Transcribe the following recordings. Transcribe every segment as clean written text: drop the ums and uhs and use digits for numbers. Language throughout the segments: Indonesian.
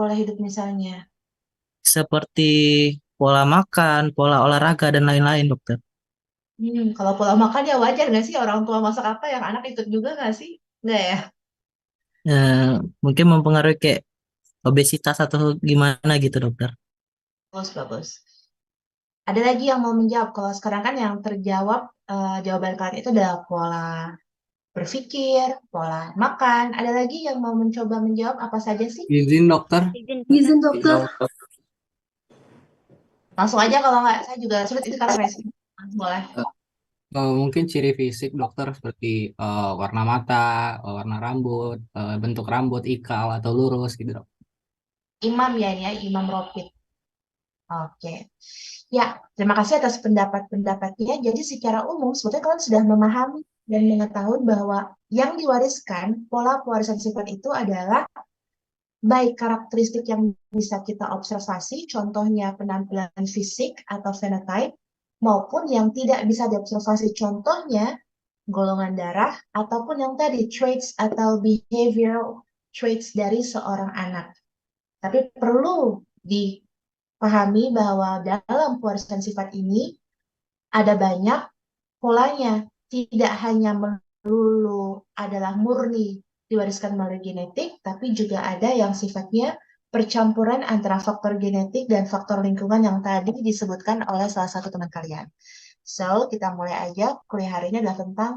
pola hidup misalnya? seperti pola makan, pola olahraga, dan lain-lain, dokter. Kalau pola makan ya wajar nggak sih orang tua masak apa yang anak ikut juga nggak sih? Nggak ya? Eh, Mungkin mempengaruhi kayak obesitas atau gimana gitu, dokter. Bagus, bagus. Ada lagi yang mau menjawab. Kalau sekarang kan yang terjawab jawaban kalian itu adalah pola berpikir, pola makan. Ada lagi yang mau mencoba menjawab apa saja sih? Izin dokter. Izin dokter. Langsung aja kalau nggak, saya juga sulit itu karena resiko. Boleh. Eh, Mungkin ciri fisik dokter seperti warna mata, warna rambut, bentuk rambut ikal atau lurus gitu dok. Imam ya ini ya, Imam Ropit. Oke. Ya, terima kasih atas pendapat-pendapatnya. Jadi secara umum sebetulnya kalian sudah memahami dan mengetahui bahwa yang diwariskan, pola pewarisan sifat itu adalah baik karakteristik yang bisa kita observasi, contohnya penampilan fisik atau phenotype, maupun yang tidak bisa diobservasi, contohnya golongan darah, ataupun yang tadi traits atau behavioral traits dari seorang anak. Tapi perlu dipahami bahwa dalam pewarisan sifat ini ada banyak polanya, tidak hanya melulu adalah murni diwariskan melalui genetik, tapi juga ada yang sifatnya percampuran antara faktor genetik dan faktor lingkungan yang tadi disebutkan oleh salah satu teman kalian. So, kita mulai aja. Kuliah hari ini adalah tentang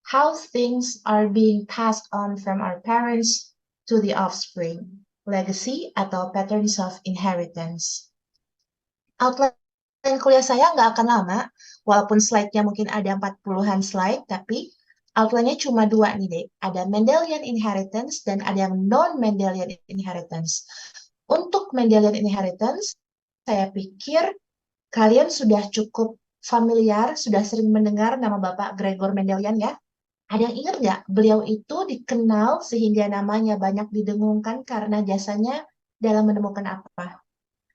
how things are being passed on from our parents to the offspring. Legacy atau patterns of inheritance. Outline kuliah saya nggak akan lama, walaupun slide-nya mungkin ada 40-an slide, tapi outline-nya cuma dua nih, deh. Ada Mendelian inheritance dan ada yang non-Mendelian inheritance. Untuk Mendelian inheritance, saya pikir kalian sudah cukup familiar, sudah sering mendengar nama Bapak Gregor Mendelian ya. Ada yang ingat nggak? Beliau itu dikenal sehingga namanya banyak didengungkan karena jasanya dalam menemukan apa?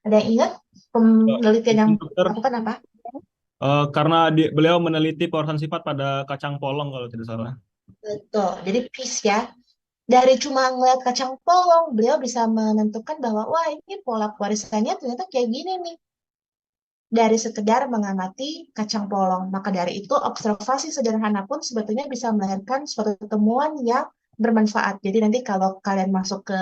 Ada yang ingat penelitian yang Izin dokter, lakukan apa? karena beliau meneliti pewarasan sifat pada kacang polong kalau tidak salah. Betul. Jadi peace ya. Dari cuma ngeliat kacang polong, beliau bisa menentukan bahwa wah ini pola pewarisannya ternyata kayak gini nih. Dari sekedar mengamati kacang polong. Maka dari itu observasi sederhana pun sebetulnya bisa melahirkan suatu temuan yang bermanfaat. Jadi nanti kalau kalian masuk ke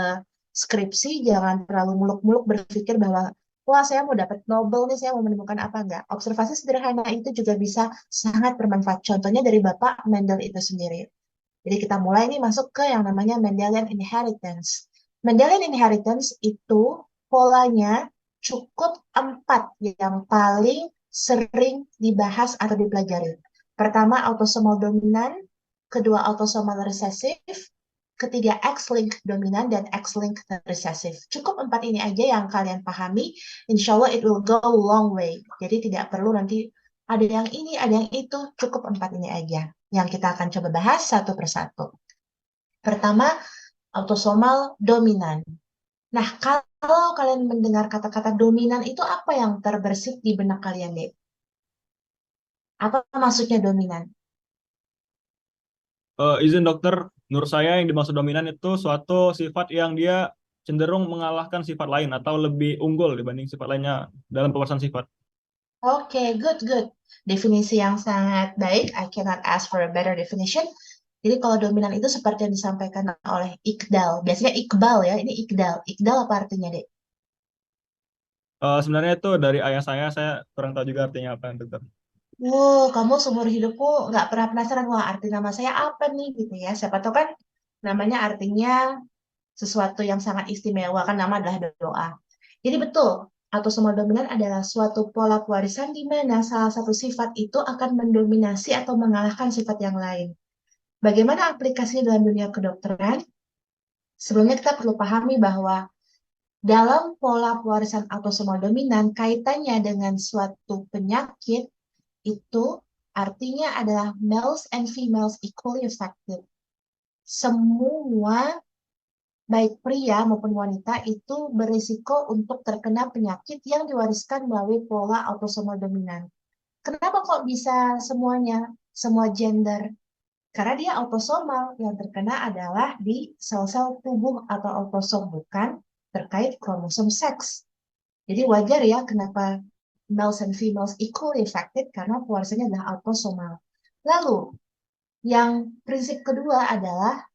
skripsi, jangan terlalu muluk-muluk berpikir bahwa wah saya mau dapat Nobel nih, saya mau menemukan apa enggak. Observasi sederhana itu juga bisa sangat bermanfaat. Contohnya dari Bapak Mendel itu sendiri. Jadi kita mulai nih masuk ke yang namanya Mendelian inheritance. Mendelian inheritance itu polanya cukup empat yang paling sering dibahas atau dipelajari. Pertama, autosomal dominan, kedua, autosomal resesif, ketiga, X-linked dominan, dan X-linked recessive. Cukup empat ini aja yang kalian pahami, insya Allah it will go a long way. Jadi tidak perlu nanti ada yang ini, ada yang itu, cukup empat ini aja yang kita akan coba bahas satu persatu. Pertama, autosomal dominan. Nah, kalau kalian mendengar kata-kata dominan itu apa yang terbersit di benak kalian, Dek? Apa maksudnya dominan? Izin dokter, menurut saya yang dimaksud dominan itu suatu sifat yang dia cenderung mengalahkan sifat lain atau lebih unggul dibanding sifat lainnya dalam pewarasan sifat. Oke, good, good. Definisi yang sangat baik. I cannot ask for a better definition. Jadi kalau dominan itu seperti yang disampaikan oleh Iqbal. Biasanya Iqbal ya, ini Iqbal. Iqbal apa artinya, Dek? Sebenarnya itu dari ayah saya kurang tahu juga artinya apa, dokter. Wow, kamu seumur hidupku nggak pernah penasaran, wah arti nama saya apa nih gitu ya. Siapa tahu kan namanya artinya sesuatu yang sangat istimewa, kan nama adalah doa. Jadi betul, autosomal dominan adalah suatu pola pewarisan di mana salah satu sifat itu akan mendominasi atau mengalahkan sifat yang lain. Bagaimana aplikasinya dalam dunia kedokteran? Sebelumnya kita perlu pahami bahwa dalam pola pewarisan autosomal dominan, kaitannya dengan suatu penyakit itu artinya adalah males and females equally affected. Semua baik pria maupun wanita itu berisiko untuk terkena penyakit yang diwariskan melalui pola autosomal dominan. Kenapa kok bisa semuanya, semua gender? Karena dia autosomal, yang terkena adalah di sel-sel tubuh atau autosom, bukan terkait kromosom seks. Jadi wajar ya kenapa males and females equally affected karena pewarisannya adalah autosomal. Lalu, yang prinsip kedua adalah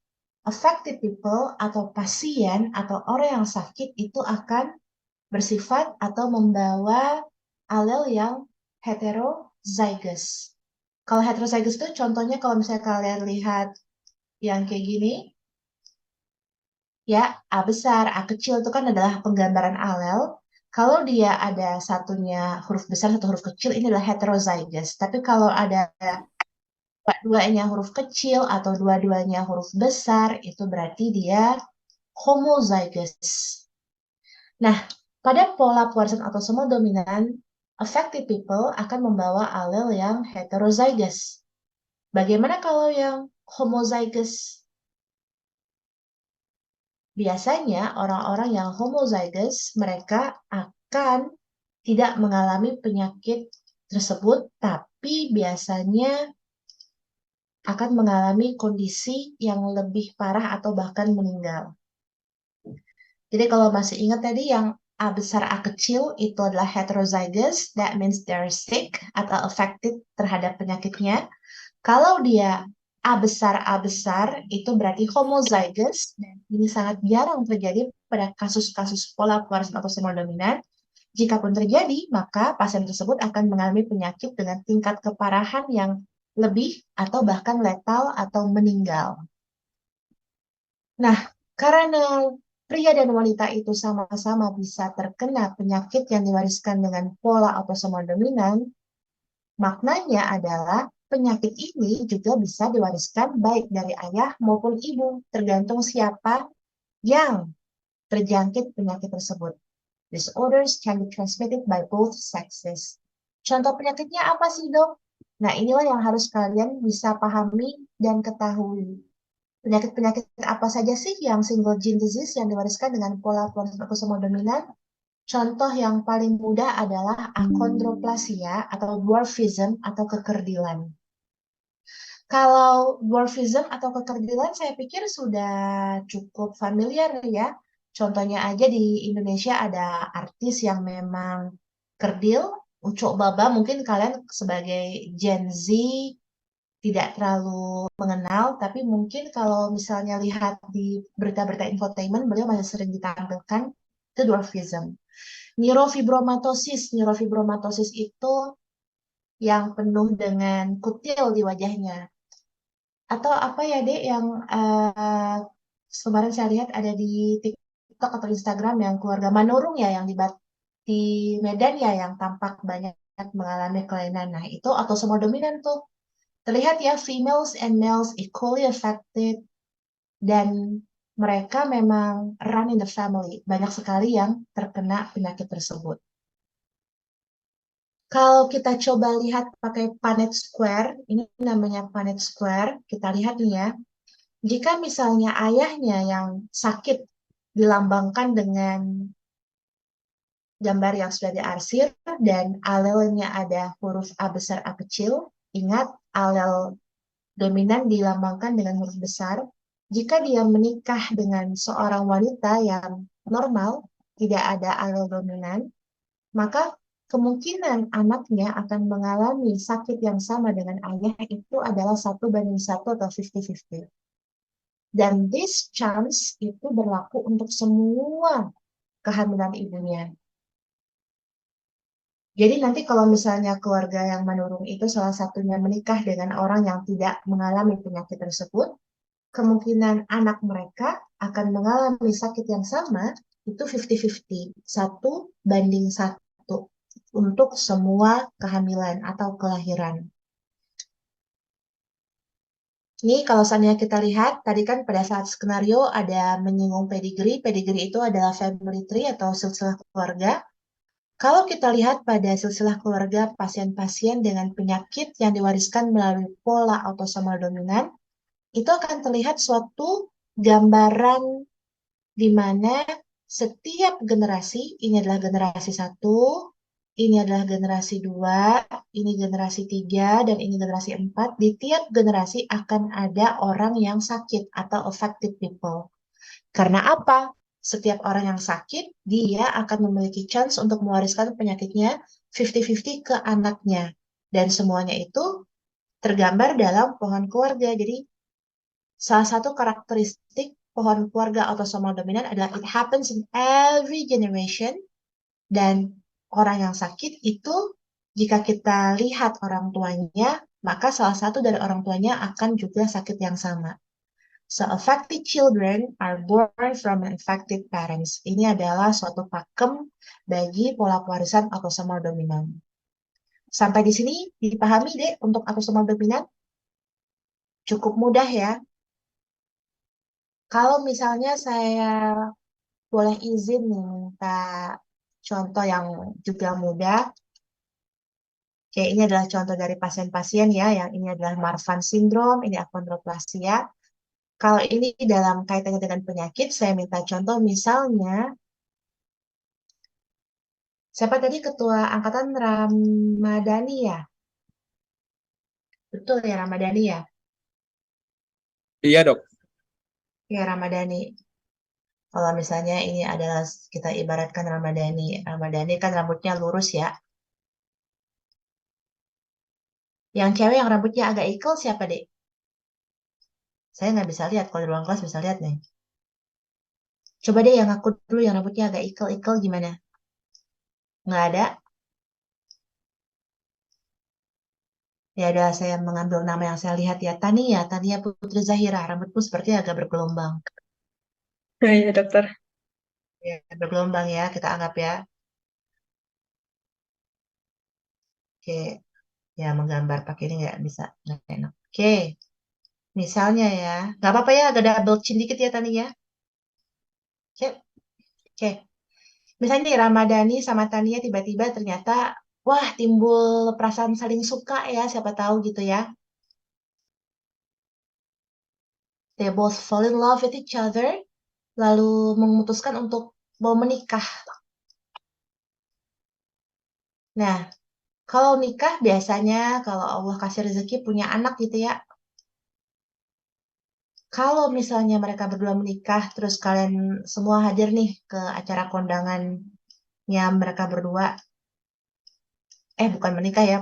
affected people atau pasien atau orang yang sakit itu akan bersifat atau membawa alel yang heterozygous. Kalau heterozygous itu contohnya kalau misalnya kalian lihat yang kayak gini, ya A besar, A kecil itu kan adalah penggambaran alel. Kalau dia ada satunya huruf besar, satu huruf kecil, ini adalah heterozygous. Tapi kalau ada dua-duanya huruf kecil atau dua-duanya huruf besar, itu berarti dia homozygous. Nah, pada pola pewarisan autosomal dominan, affected people akan membawa alel yang heterozygous. Bagaimana kalau yang homozygous? Biasanya orang-orang yang homozygous, mereka akan tidak mengalami penyakit tersebut, tapi biasanya akan mengalami kondisi yang lebih parah atau bahkan meninggal. Jadi kalau masih ingat tadi yang A besar A kecil itu adalah heterozygous, that means they're sick atau affected terhadap penyakitnya. Kalau dia A besar itu berarti homozygous, dan ini sangat jarang terjadi pada kasus-kasus pola pewarisan autosomal dominan. Jikapun terjadi, maka pasien tersebut akan mengalami penyakit dengan tingkat keparahan yang lebih atau bahkan letal atau meninggal. Nah, karena pria dan wanita itu sama-sama bisa terkena penyakit yang diwariskan dengan pola autosomal dominan, maknanya adalah penyakit ini juga bisa diwariskan baik dari ayah maupun ibu, tergantung siapa yang terjangkit penyakit tersebut. Disorders can be transmitted by both sexes. Contoh penyakitnya apa sih, Dok? Nah, inilah yang harus kalian bisa pahami dan ketahui. Penyakit-penyakit apa saja sih yang single gene disease yang diwariskan dengan pola autosomal dominan? Contoh yang paling mudah adalah achondroplasia atau dwarfism atau kekerdilan. Kalau dwarfism atau kekerdilan saya pikir sudah cukup familiar ya. Contohnya aja di Indonesia ada artis yang memang kerdil, Ucok Baba, mungkin kalian sebagai Gen Z tidak terlalu mengenal, tapi mungkin kalau misalnya lihat di berita-berita infotainment, beliau masih sering ditampilkan, itu dwarfism. Neurofibromatosis itu yang penuh dengan kutil di wajahnya. Atau apa ya, Dek, yang kemarin saya lihat ada di TikTok atau Instagram yang keluarga Manurung ya, yang di Medan ya, yang tampak banyak mengalami kelainan. Nah, itu autosomal dominan tuh. Terlihat ya, females and males equally affected, dan mereka memang run in the family. Banyak sekali yang terkena penyakit tersebut. Kalau kita coba lihat pakai Punnett Square, ini namanya Punnett Square, kita lihat nih ya. Jika misalnya ayahnya yang sakit dilambangkan dengan gambar yang sudah diarsir dan alelnya ada huruf A besar A kecil, ingat alel dominan dilambangkan dengan huruf besar. Jika dia menikah dengan seorang wanita yang normal, tidak ada alel dominan, maka kemungkinan anaknya akan mengalami sakit yang sama dengan ayah itu adalah 1:1 atau 50-50. Dan this chance itu berlaku untuk semua kehamilan ibunya. Jadi nanti kalau misalnya keluarga yang menurung itu salah satunya menikah dengan orang yang tidak mengalami penyakit tersebut, kemungkinan anak mereka akan mengalami sakit yang sama itu 50-50, 1:1 untuk semua kehamilan atau kelahiran. Ini kalau seandainya kita lihat, tadi kan pada saat skenario ada menyinggung pedigree. Pedigree itu adalah family tree atau silsilah keluarga. Kalau kita lihat pada silsilah keluarga pasien-pasien dengan penyakit yang diwariskan melalui pola autosomal dominan, itu akan terlihat suatu gambaran di mana setiap generasi, ini adalah generasi 1, ini adalah generasi 2, ini generasi 3, dan ini generasi 4. Di tiap generasi akan ada orang yang sakit atau affected people. Karena apa? setiap orang yang sakit, dia akan memiliki chance untuk mewariskan penyakitnya 50-50 ke anaknya. Dan semuanya itu tergambar dalam pohon keluarga. Jadi, salah satu karakteristik pohon keluarga autosomal dominan adalah it happens in every generation. Dan orang yang sakit itu, jika kita lihat orang tuanya, maka salah satu dari orang tuanya akan juga sakit yang sama. So, affected children are born from infected parents. Ini adalah suatu pakem bagi pola pewarisan autosomal dominan. Sampai di sini dipahami deh untuk autosomal dominan? Cukup mudah ya. Kalau misalnya saya boleh izin nih minta contoh yang juga mudah. Oke, ini adalah contoh dari pasien-pasien ya, yang ini adalah Marfan syndrome, ini achondroplasia. Kalau ini dalam kaitannya dengan penyakit, saya minta contoh misalnya, siapa tadi ketua angkatan Ramadhani ya? Betul ya Ramadhani ya? Iya, Dok. Ya Ramadhani. Kalau misalnya ini adalah kita ibaratkan Ramadhani. Ramadhani kan rambutnya lurus ya. Yang cewek yang rambutnya agak ikal siapa dek? Saya nggak bisa lihat, kalau di ruang kelas bisa lihat nih. Coba deh yang aku dulu yang rambutnya agak ikal-ikal gimana? Nggak ada? Ya udah saya mengambil nama yang saya lihat ya. Tania, Tania Putri Zahira. Rambutmu sepertinya agak bergelombang. Iya, dokter. Ya, bergelombang ya, kita anggap ya. Oke, ya menggambar pakai ini nggak bisa. Nggak enak. Oke, misalnya ya. Nggak apa-apa ya, agak double chin dikit ya Tania. Oke, oke. Misalnya nih, Ramadhani sama Tania tiba-tiba ternyata, wah timbul perasaan saling suka ya, siapa tahu gitu ya. They both fall in love with each other, lalu memutuskan untuk mau menikah. Nah, kalau nikah biasanya kalau Allah kasih rezeki punya anak gitu ya. Kalau misalnya mereka berdua menikah, terus kalian semua hadir nih ke acara kondangannya mereka berdua. Bukan menikah ya,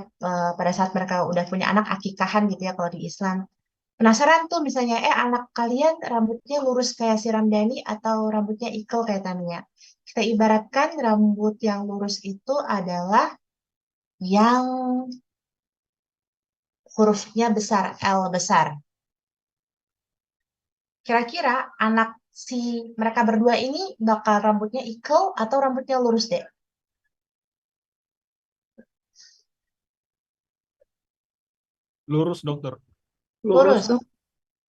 pada saat mereka udah punya anak, akikahan gitu ya kalau di Islam. Penasaran tuh misalnya, anak kalian rambutnya lurus kayak si Ramdhani atau rambutnya ikal kayak Tania. Kita ibaratkan rambut yang lurus itu adalah yang hurufnya besar, L besar. Kira-kira anak si mereka berdua ini bakal rambutnya ikal atau rambutnya lurus deh? Lurus, dokter. Lurus.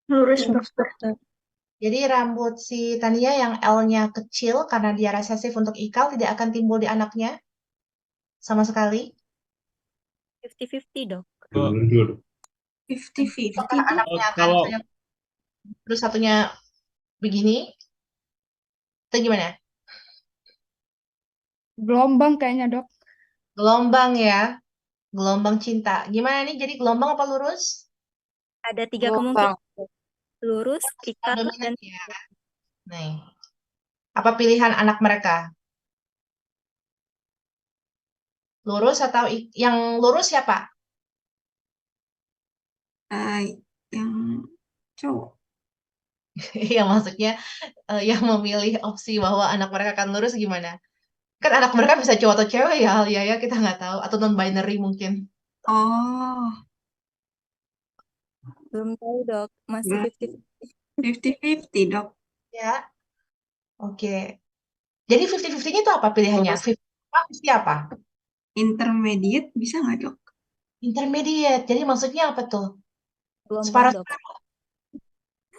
Lurus, dokter. Jadi rambut si Tania yang L-nya kecil karena dia resesif untuk ikal tidak akan timbul di anaknya sama sekali. 50-50 dok. Oh, 50-50, Apakah Dok. anaknya akan kalau misalnya terus satunya begini? Atau gimana? Gelombang kayaknya, Dok. Gelombang ya. Gelombang cinta. Gimana nih? Jadi gelombang apa lurus? Ada 3 Gelombang. kemungkinan. Lurus, ikal, Dominan dan ya. Nih. Apa pilihan anak mereka? Lurus atau yang lurus siapa? Yang cowok. Yang maksudnya yang memilih opsi bahwa anak mereka akan lurus gimana? Kan anak mereka bisa cowok atau cewek ya, ya kita nggak tahu. Atau non-binary mungkin. Oh, belum tahu dok. Masih berarti 50-50. 50-50, Dok. Ya, oke. Jadi 50-50-nya itu apa pilihannya? Lurus. 50 apa? Intermediate bisa nggak, Dok? Intermediate. Jadi maksudnya apa tuh? Gelombang Separuh. dok.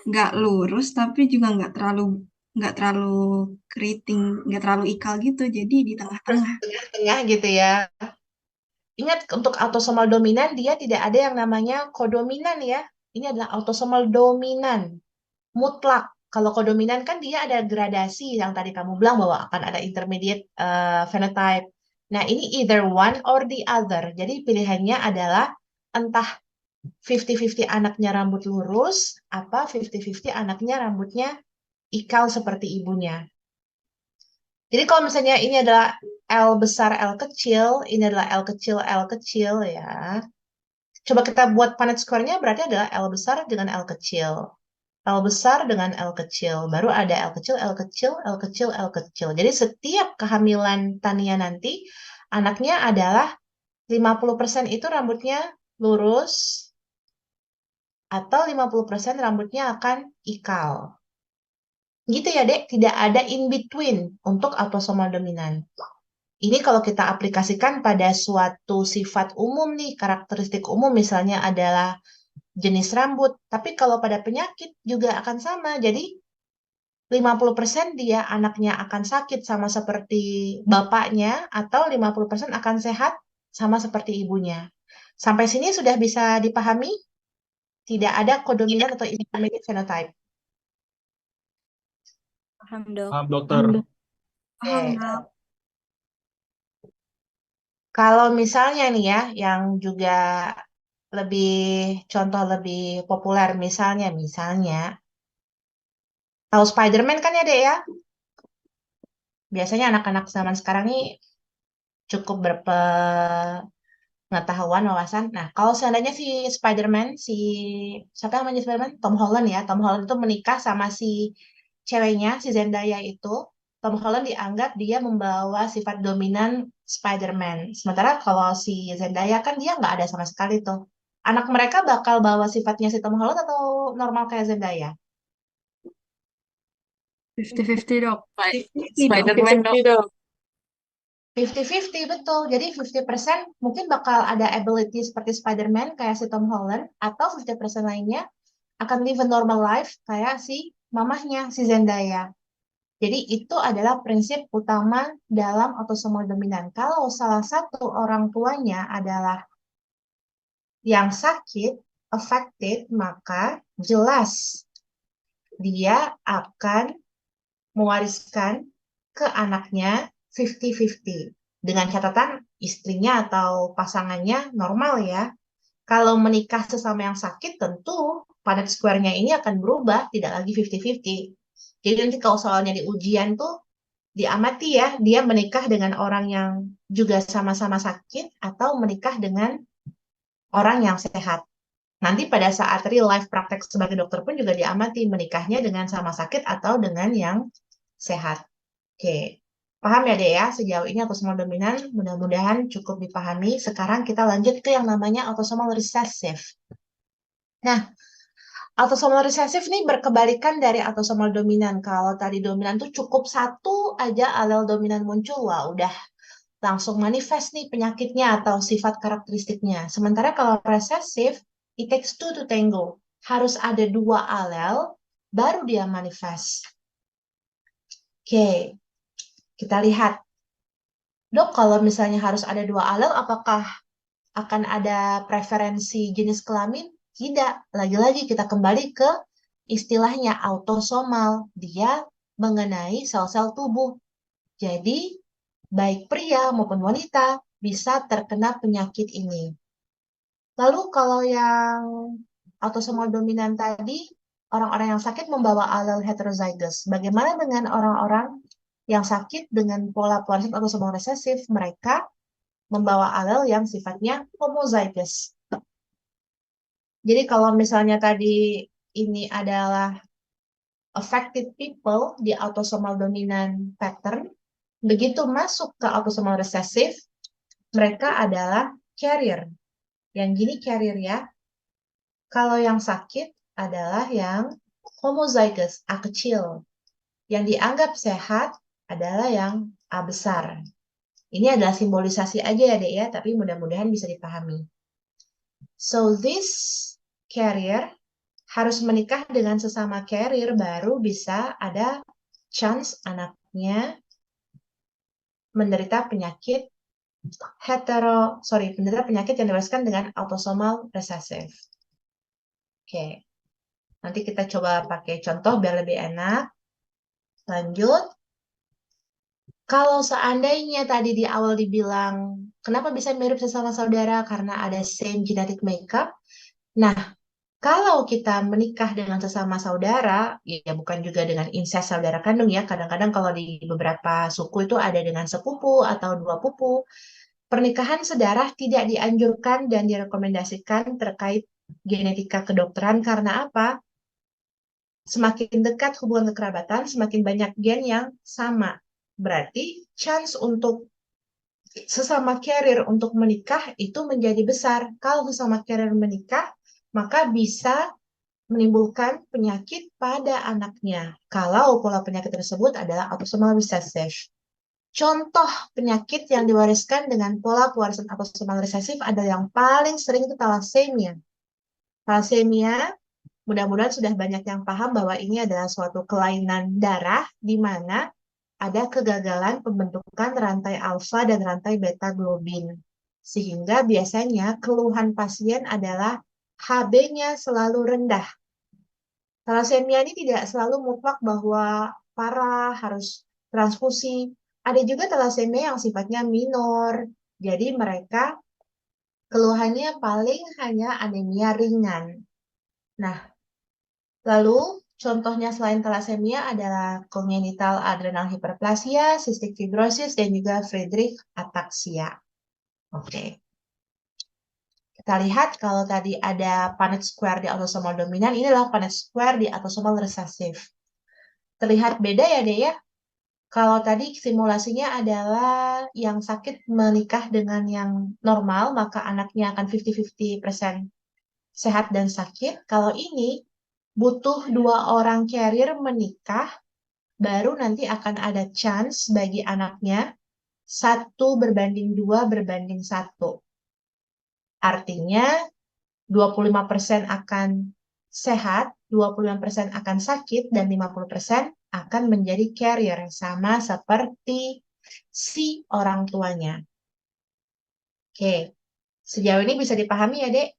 Nggak lurus, tapi juga nggak terlalu keriting, nggak terlalu ikal gitu. Jadi di tengah-tengah. Tengah gitu ya. Ingat untuk autosomal dominan dia tidak ada yang namanya kodominan ya. Ini adalah autosomal dominan. Mutlak. Kalau kodominan kan dia ada gradasi yang tadi kamu bilang bahwa akan ada intermediate phenotype. Nah, ini either one or the other. Jadi pilihannya adalah entah 50-50 anaknya rambut lurus, apa 50-50 anaknya rambutnya ikal seperti ibunya. Jadi kalau misalnya ini adalah L besar, L kecil, ini adalah L kecil ya. Coba kita buat Punnett square-nya berarti adalah L besar dengan L kecil. L besar dengan L kecil. Baru ada L kecil, L kecil, L kecil, L kecil. Jadi setiap kehamilan Tania nanti, anaknya adalah 50% itu rambutnya lurus, atau 50% rambutnya akan ikal. Gitu ya, Dek. Tidak ada in between untuk autosomal dominan. Ini kalau kita aplikasikan pada suatu sifat umum nih, karakteristik umum misalnya adalah jenis rambut. Tapi kalau pada penyakit juga akan sama. Jadi 50% dia anaknya akan sakit sama seperti bapaknya atau 50% akan sehat sama seperti ibunya. Sampai sini sudah bisa dipahami? Tidak ada kodominan atau intermediate phenotype. Paham, Dok. Paham, dokter. Paham, Oke. Dok. Kalau misalnya nih ya, yang juga lebih contoh lebih populer misalnya tahu Spider-Man kan ya Dek ya? Biasanya anak-anak zaman sekarang nih cukup berpengetahuan wawasan. Nah, kalau seandainya si Spider-Man, siapa yang namanya Spider-Man? Tom Holland ya. Tom Holland itu menikah sama si ceweknya, si Zendaya itu. Tom Holland dianggap dia membawa sifat dominan Spider-Man. Sementara kalau si Zendaya kan dia nggak ada sama sekali tuh. Anak mereka bakal bawa sifatnya si Tom Holland atau normal kayak Zendaya? 50-50, Dok. Spider-Man dok. 50-50 betul. Jadi 50% mungkin bakal ada ability seperti Spider-Man kayak si Tom Holland atau 50% lainnya akan live a normal life kayak si mamahnya si Zendaya. Jadi itu adalah prinsip utama dalam autosomal dominan. Kalau salah satu orang tuanya adalah yang sakit, affected, maka jelas dia akan mewariskan ke anaknya 50-50. Dengan catatan istrinya atau pasangannya normal ya. Kalau menikah sesama yang sakit tentu Punnett square-nya ini akan berubah, tidak lagi 50-50. Jadi nanti kalau soalnya di ujian tuh diamati ya, dia menikah dengan orang yang juga sama-sama sakit atau menikah dengan orang yang sehat. Nanti pada saat real life praktek sebagai dokter pun juga diamati menikahnya dengan sama sakit atau dengan yang sehat. Oke, paham ya Dek ya? Sejauh ini autosomal dominan mudah-mudahan cukup dipahami. Sekarang kita lanjut ke yang namanya autosomal recessive. Nah, autosomal resesif nih berkebalikan dari autosomal dominan. Kalau tadi dominan tuh cukup satu aja alel dominan muncul, wah udah langsung manifest nih penyakitnya atau sifat karakteristiknya. Sementara kalau resesif, it takes two to tango. Harus ada dua alel, baru dia manifest. Oke, kita lihat. Dok, kalau misalnya harus ada dua alel, apakah akan ada preferensi jenis kelamin? Tidak. Lagi-lagi kita kembali ke istilahnya autosomal. Dia mengenai sel-sel tubuh. Jadi, baik pria maupun wanita bisa terkena penyakit ini. Lalu kalau yang autosomal dominan tadi, orang-orang yang sakit membawa alel heterozygous. Bagaimana dengan orang-orang yang sakit dengan pola polisip autosomal resesif? Mereka membawa alel yang sifatnya homozygous. Jadi kalau misalnya tadi ini adalah affected people di autosomal dominan pattern, begitu masuk ke autosomal resesif, mereka adalah carrier. Yang gini carrier ya. Kalau yang sakit adalah yang homozygous, A kecil. Yang dianggap sehat adalah yang A besar. Ini adalah simbolisasi aja ya Dek ya, tapi mudah-mudahan bisa dipahami. So this carrier harus menikah dengan sesama carrier baru bisa ada chance anaknya menderita penyakit menderita penyakit yang diwariskan dengan autosomal recessive. Oke. Nanti kita coba pakai contoh biar lebih enak. Lanjut. Kalau seandainya tadi di awal dibilang, kenapa bisa mirip sesama saudara? Karena ada same genetic makeup. Nah, Kalau kita menikah dengan sesama saudara, ya bukan juga dengan incest saudara kandung ya. Kadang-kadang kalau di beberapa suku itu ada dengan sepupu atau dua pupu. Pernikahan sedarah tidak dianjurkan dan direkomendasikan terkait genetika kedokteran karena apa? Semakin dekat hubungan kekerabatan, semakin banyak gen yang sama. Berarti chance untuk sesama carrier untuk menikah itu menjadi besar. Kalau sesama carrier menikah, maka bisa menimbulkan penyakit pada anaknya. Kalau pola penyakit tersebut adalah autosomal recessive. Contoh penyakit yang diwariskan dengan pola pewarisan autosomal resesif adalah yang paling sering itu thalassemia. Thalassemia, mudah-mudahan sudah banyak yang paham bahwa ini adalah suatu kelainan darah di mana ada kegagalan pembentukan rantai alfa dan rantai beta globin. Sehingga biasanya keluhan pasien adalah HB-nya selalu rendah. Thalassemia ini tidak selalu mutlak bahwa parah, harus transfusi. Ada juga thalassemia yang sifatnya minor. Jadi mereka keluhannya paling hanya anemia ringan. Nah, lalu contohnya selain thalassemia adalah congenital adrenal hyperplasia, cystic fibrosis, dan juga Friedreich ataxia. Oke. Kita lihat kalau tadi ada Punnett square di autosomal dominan, ini adalah Punnett square di autosomal recessive. Terlihat beda ya, Dek ya? Kalau tadi simulasinya adalah yang sakit menikah dengan yang normal, maka anaknya akan 50-50% sehat dan sakit. Kalau ini butuh 2 orang carrier menikah, baru nanti akan ada chance bagi anaknya 1:2:1. Artinya 25% akan sehat, 25% akan sakit, dan 50% akan menjadi carrier, sama seperti si orang tuanya. Oke, sejauh ini bisa dipahami ya, Dek?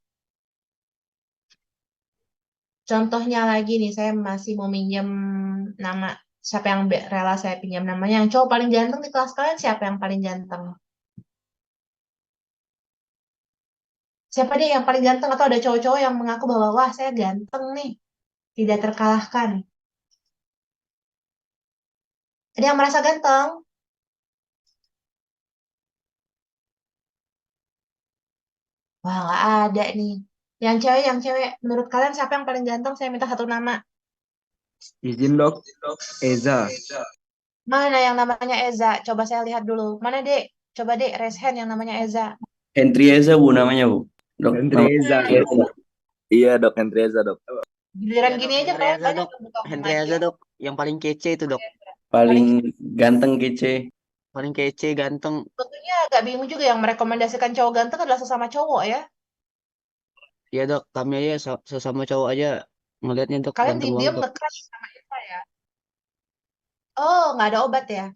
Contohnya lagi nih, saya masih mau minjem nama. Siapa yang rela saya pinjam namanya? Yang cowok paling ganteng di kelas kalian siapa yang paling ganteng? Siapa deh yang paling ganteng? Atau ada cowok-cowok yang mengaku bahwa, wah saya ganteng nih, tidak terkalahkan. Ada yang merasa ganteng? Wah, nggak ada nih. Yang cewek, menurut kalian siapa yang paling ganteng? Saya minta 1 nama. Izin dok, Eza. Mana yang namanya Eza? Coba saya lihat dulu. Mana, Dek? Coba, Dek, raise hand yang namanya Eza. Henry Eza Bu namanya Bu. Dok, Henry Eza. Iya Dok, Henry Eza Dok. Giliran gini aja Henry kalian Eza, banyak dok. yang buka Henry aja. Eza, dok. Yang paling kece itu, dok. Paling ganteng kece. Paling kece, ganteng. Sebetulnya agak bingung juga yang merekomendasikan cowok ganteng adalah sesama cowok ya. Iya, dok. Kami aja sesama cowok aja ngelihatnya, dok, Kalian ganteng diam-diam banget, dok. nge-crush sama Eza ya. Oh, nggak ada obat ya.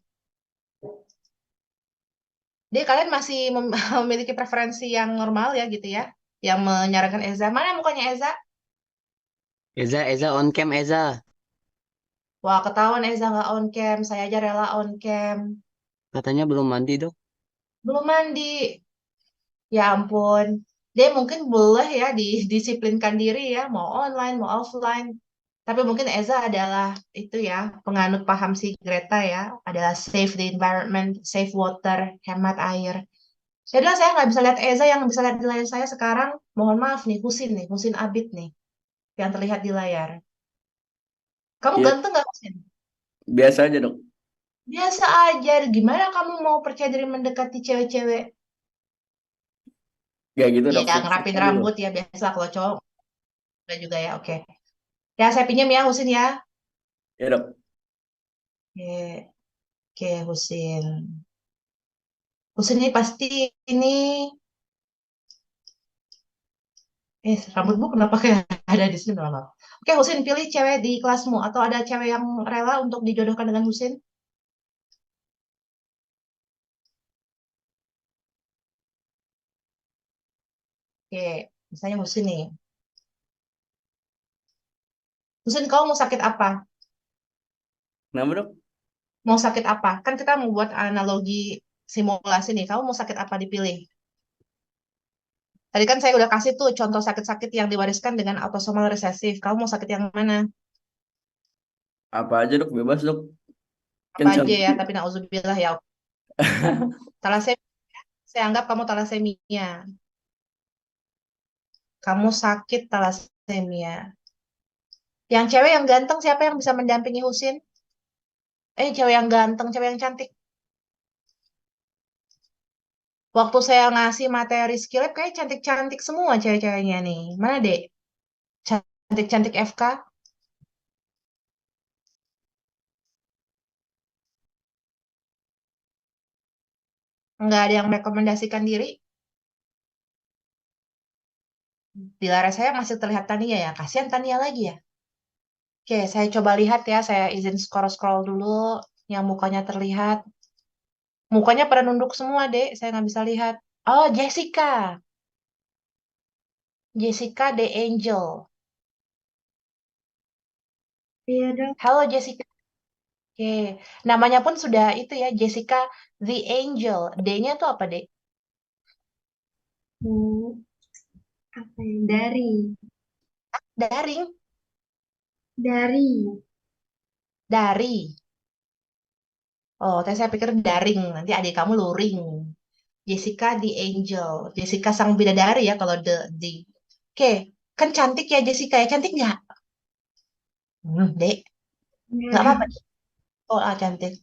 Jadi kalian masih memiliki preferensi yang normal ya gitu ya. Yang menyarankan Eza. Mana mukanya Eza? Eza on cam, Eza. Wah, ketahuan Eza nggak on cam. Saya aja rela on cam. Katanya belum mandi, dok. Belum mandi. Ya ampun. Dia mungkin boleh ya didisiplinkan diri ya. Mau online, mau offline. Tapi mungkin Eza adalah itu ya, penganut paham si Greta ya. Adalah save the environment, save water, hemat air. Jadi saya nggak bisa lihat Eza, yang bisa lihat di layar saya sekarang. Mohon maaf nih, Husin Abid nih. Yang terlihat di layar. Kamu Iya, ganteng nggak, Husin? biasa aja Dok. Biasa aja. Gimana kamu mau percaya diri mendekati cewek-cewek? Gak gitu Dok, Ya, sukses ngerapin aja Dok. rambut ya. Biasa kalau cowok. Udah juga ya, oke. Ya, saya pinjam ya, Husin ya. Ya Dok. Oke, oke, Husin. Husin ini pasti ini... rambutmu kenapa kayak ada di sini? Maaf. Oke, Husin, pilih cewek di kelasmu. Atau ada cewek yang rela untuk dijodohkan dengan Husin? Oke, misalnya Husin nih. Husin, kamu mau sakit apa? Kenapa Dok? Mau sakit apa? Kan kita mau buat analogi simulasi nih. Kamu mau sakit apa dipilih? Tadi kan saya udah kasih tuh contoh sakit-sakit yang diwariskan dengan autosomal resesif. Kamu mau sakit yang mana? Apa aja dok, bebas dok. Kan Apa aja contoh. ya, tapi nauzubillah ya. Talasemia, saya anggap kamu talasemia. Kamu sakit talasemia. Yang cewek yang ganteng siapa yang bisa mendampingi Husin? Cewek yang ganteng, cewek yang cantik. Waktu saya ngasih materi skill lab, kayak cantik-cantik semua cewek-ceweknya nih. Mana, Dek? Cantik-cantik FK? Nggak ada yang merekomendasikan diri? Di layar saya masih terlihat Tania ya. Kasihan Tania lagi ya. Oke, saya coba lihat ya. Saya izin scroll-scroll dulu. Yang mukanya terlihat. Mukanya pada nunduk semua, Dek. Saya nggak bisa lihat. Oh, Jessica. Jessica the Angel. Iya dok. Halo, Jessica. Oke. Namanya pun sudah itu ya. Jessica the Angel. D-nya tuh apa, Dek? Apa ya? Dari. Daring. Dari. Dari. Oh, tadi saya pikir daring. Nanti adik kamu luring. Jessica the Angel. Jessica sang bidadari ya kalau the. Oke. Kan cantik ya Jessica ya. Cantik nggak? Dek. Nggak apa-apa. Dek. Oh, cantik.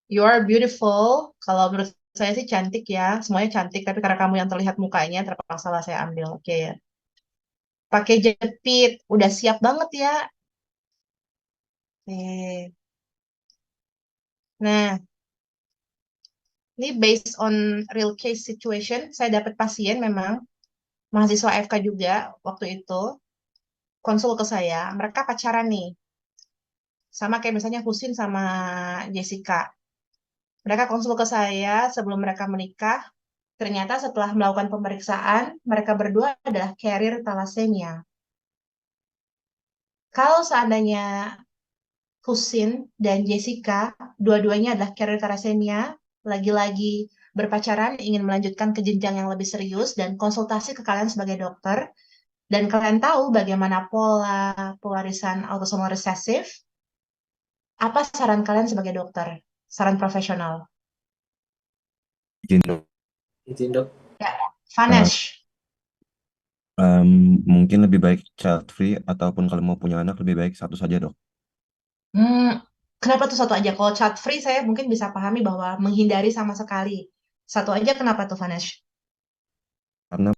You are beautiful. Kalau menurut saya sih cantik ya. Semuanya cantik. Tapi karena kamu yang terlihat mukanya, terpaksa lah saya ambil. Oke ya. Pakai jepit. Udah siap banget ya. Oke. Nah, ini based on real case situation. Saya dapat pasien memang. Mahasiswa FK juga waktu itu. Konsul ke saya. Mereka pacaran nih. Sama kayak misalnya Husin sama Jessica. Mereka konsul ke saya sebelum mereka menikah. Ternyata setelah melakukan pemeriksaan, mereka berdua adalah carrier thalassemia. Kalau seandainya Husin dan Jessica, dua-duanya adalah carrier thalassemia, lagi-lagi berpacaran, ingin melanjutkan ke jenjang yang lebih serius, dan konsultasi ke kalian sebagai dokter, dan kalian tahu bagaimana pola pewarisan autosomal resesif, apa saran kalian sebagai dokter? Saran profesional. Izin dok. Izin dok. Ya, Vanesh. Mungkin lebih baik child free ataupun kalau mau punya anak lebih baik satu saja dok. Kenapa tuh satu aja? Kalau child free saya mungkin bisa pahami bahwa menghindari sama sekali. Satu aja kenapa tuh Vanesh? Karena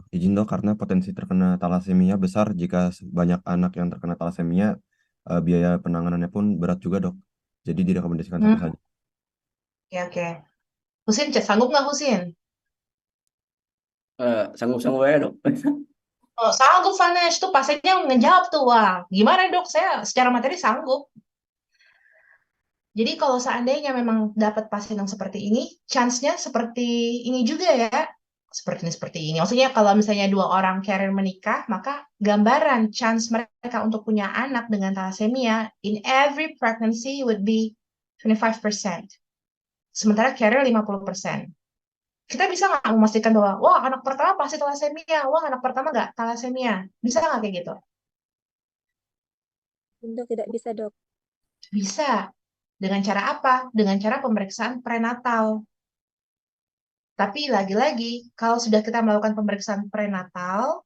izin dok, karena potensi terkena talasemia besar jika banyak anak yang terkena talasemia, biaya penanganannya pun berat juga dok. Jadi direkomendasikan satu saja. Oke, oke. Husin, sanggup nggak Husin? Sanggup-sanggup aja dok. Oh, sanggup Vanesh. Tuh pasiennya ngejawab tuh. Wah, gimana dok? Saya secara materi sanggup. Jadi kalau seandainya memang dapat pasien yang seperti ini, chance-nya seperti ini juga ya. Seperti ini. Maksudnya kalau misalnya dua orang carrier menikah, maka gambaran chance mereka untuk punya anak dengan thalassemia in every pregnancy would be 25%. Sementara carrier 50%. Kita bisa nggak memastikan bahwa, wah anak pertama pasti thalassemia, wah anak pertama nggak thalassemia. Bisa nggak kayak gitu? Dok, tidak bisa, Dok. Bisa. Dengan cara apa? Dengan cara pemeriksaan prenatal. Tapi lagi-lagi, kalau sudah kita melakukan pemeriksaan prenatal,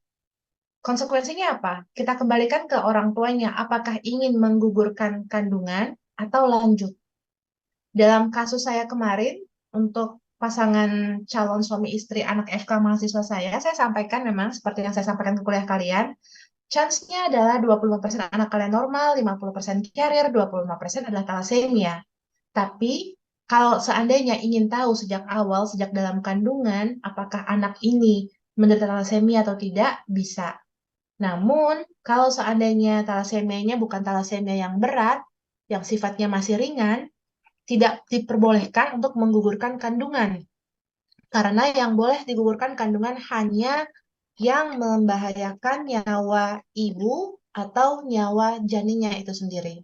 konsekuensinya apa? Kita kembalikan ke orang tuanya, apakah ingin menggugurkan kandungan atau lanjut. Dalam kasus saya kemarin, untuk pasangan calon suami istri anak FK mahasiswa saya sampaikan memang seperti yang saya sampaikan ke kuliah kalian, chance-nya adalah 25% anak kalian normal, 50% carrier, 25% adalah thalassemia. Tapi kalau seandainya ingin tahu sejak awal, sejak dalam kandungan, apakah anak ini menderita thalassemia atau tidak, bisa. Namun, kalau seandainya talassemianya bukan thalassemia yang berat, yang sifatnya masih ringan, tidak diperbolehkan untuk menggugurkan kandungan. Karena yang boleh digugurkan kandungan hanya yang membahayakan nyawa ibu atau nyawa janinnya itu sendiri.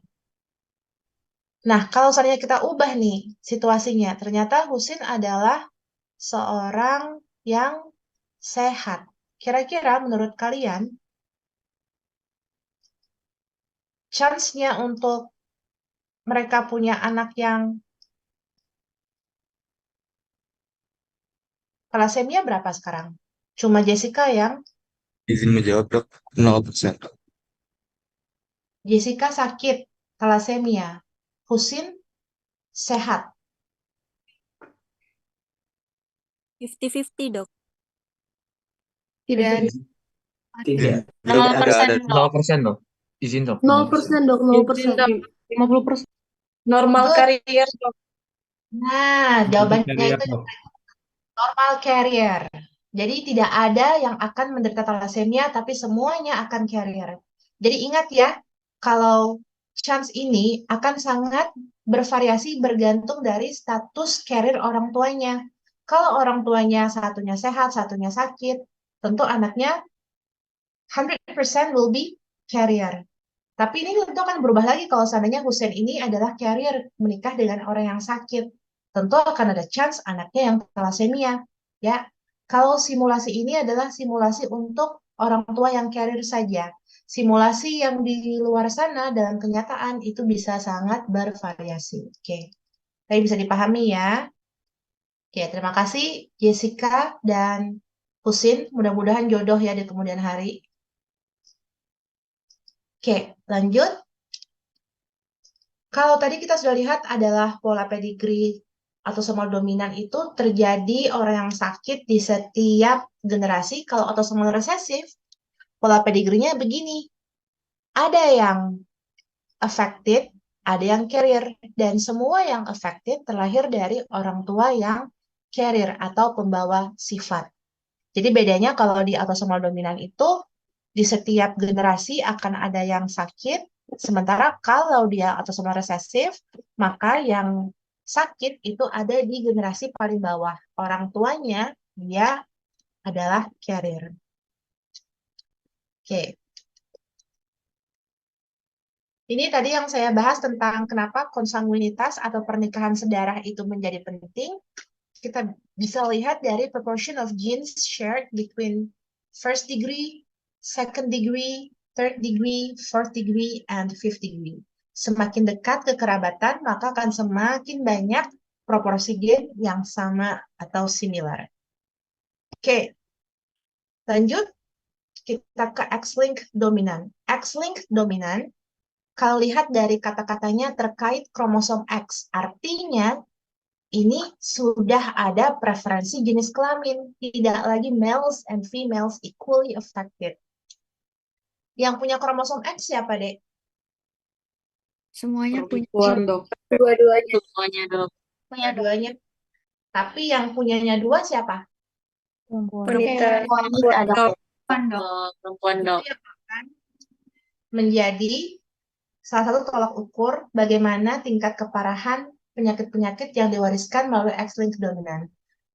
Nah, kalau seandainya kita ubah nih situasinya, ternyata Husin adalah seorang yang sehat. Kira-kira menurut kalian, chance-nya untuk mereka punya anak yang thalassemia berapa sekarang? Cuma Jessica yang Izin menjawab, Dok. 0%. Jessica sakit thalassemia. Husin sehat. 50-50, Dok. Tidak ada. Tidak. Dok, tidak ada. 0%, Dok. Izin, Dok. 0%, Dok. 0%. 50%. Normal Good. carrier, Dok. Nah, jawabannya Carrier, itu Dok. normal carrier. Jadi tidak ada yang akan menderita thalassemia, tapi semuanya akan carrier. Jadi ingat ya, kalau chance ini akan sangat bervariasi bergantung dari status carrier orang tuanya. Kalau orang tuanya satunya sehat, satunya sakit, tentu anaknya 100% will be carrier. Tapi ini tentu akan berubah lagi kalau seandainya Hussein ini adalah carrier menikah dengan orang yang sakit. Tentu akan ada chance anaknya yang thalassemia. Ya, kalau simulasi ini adalah simulasi untuk orang tua yang carrier saja. Simulasi yang di luar sana dalam kenyataan itu bisa sangat bervariasi. Oke, tapi bisa dipahami ya. Oke, terima kasih Jessica dan Husin. Mudah-mudahan jodoh ya di kemudian hari. Oke, lanjut. Kalau tadi kita sudah lihat adalah pola pedigree autosomal dominan itu terjadi orang yang sakit di setiap generasi. Kalau autosomal resesif, pola pedigree-nya begini. Ada yang affected, ada yang carrier, dan semua yang affected terlahir dari orang tua yang carrier atau pembawa sifat. Jadi bedanya kalau di autosomal dominan itu di setiap generasi akan ada yang sakit, sementara kalau dia autosomal resesif, maka yang sakit itu ada di generasi paling bawah. Orang tuanya dia adalah carrier. Oke. Ini tadi yang saya bahas tentang kenapa konsanguinitas atau pernikahan sedarah itu menjadi penting. Kita bisa lihat dari proportion of genes shared between first degree, second degree, third degree, fourth degree, and fifth degree. Semakin dekat kekerabatan, maka akan semakin banyak proporsi gen yang sama atau similar. Oke, lanjut. Kita ke X-linked dominan. X-linked dominan, kalau lihat dari kata-katanya terkait kromosom X, artinya ini sudah ada preferensi jenis kelamin, tidak lagi males and females equally affected. Yang punya kromosom X siapa, Dek? Semuanya punya. Perempuan, Dok. Dua-duanya. Semuanya, Dok. Punya duanya. Tapi yang punyanya dua siapa? Wanita. Perempuan, Dok. Perempuan, Itu Dok. yang akan menjadi salah satu tolak ukur bagaimana tingkat keparahan penyakit-penyakit yang diwariskan melalui X-linked dominant.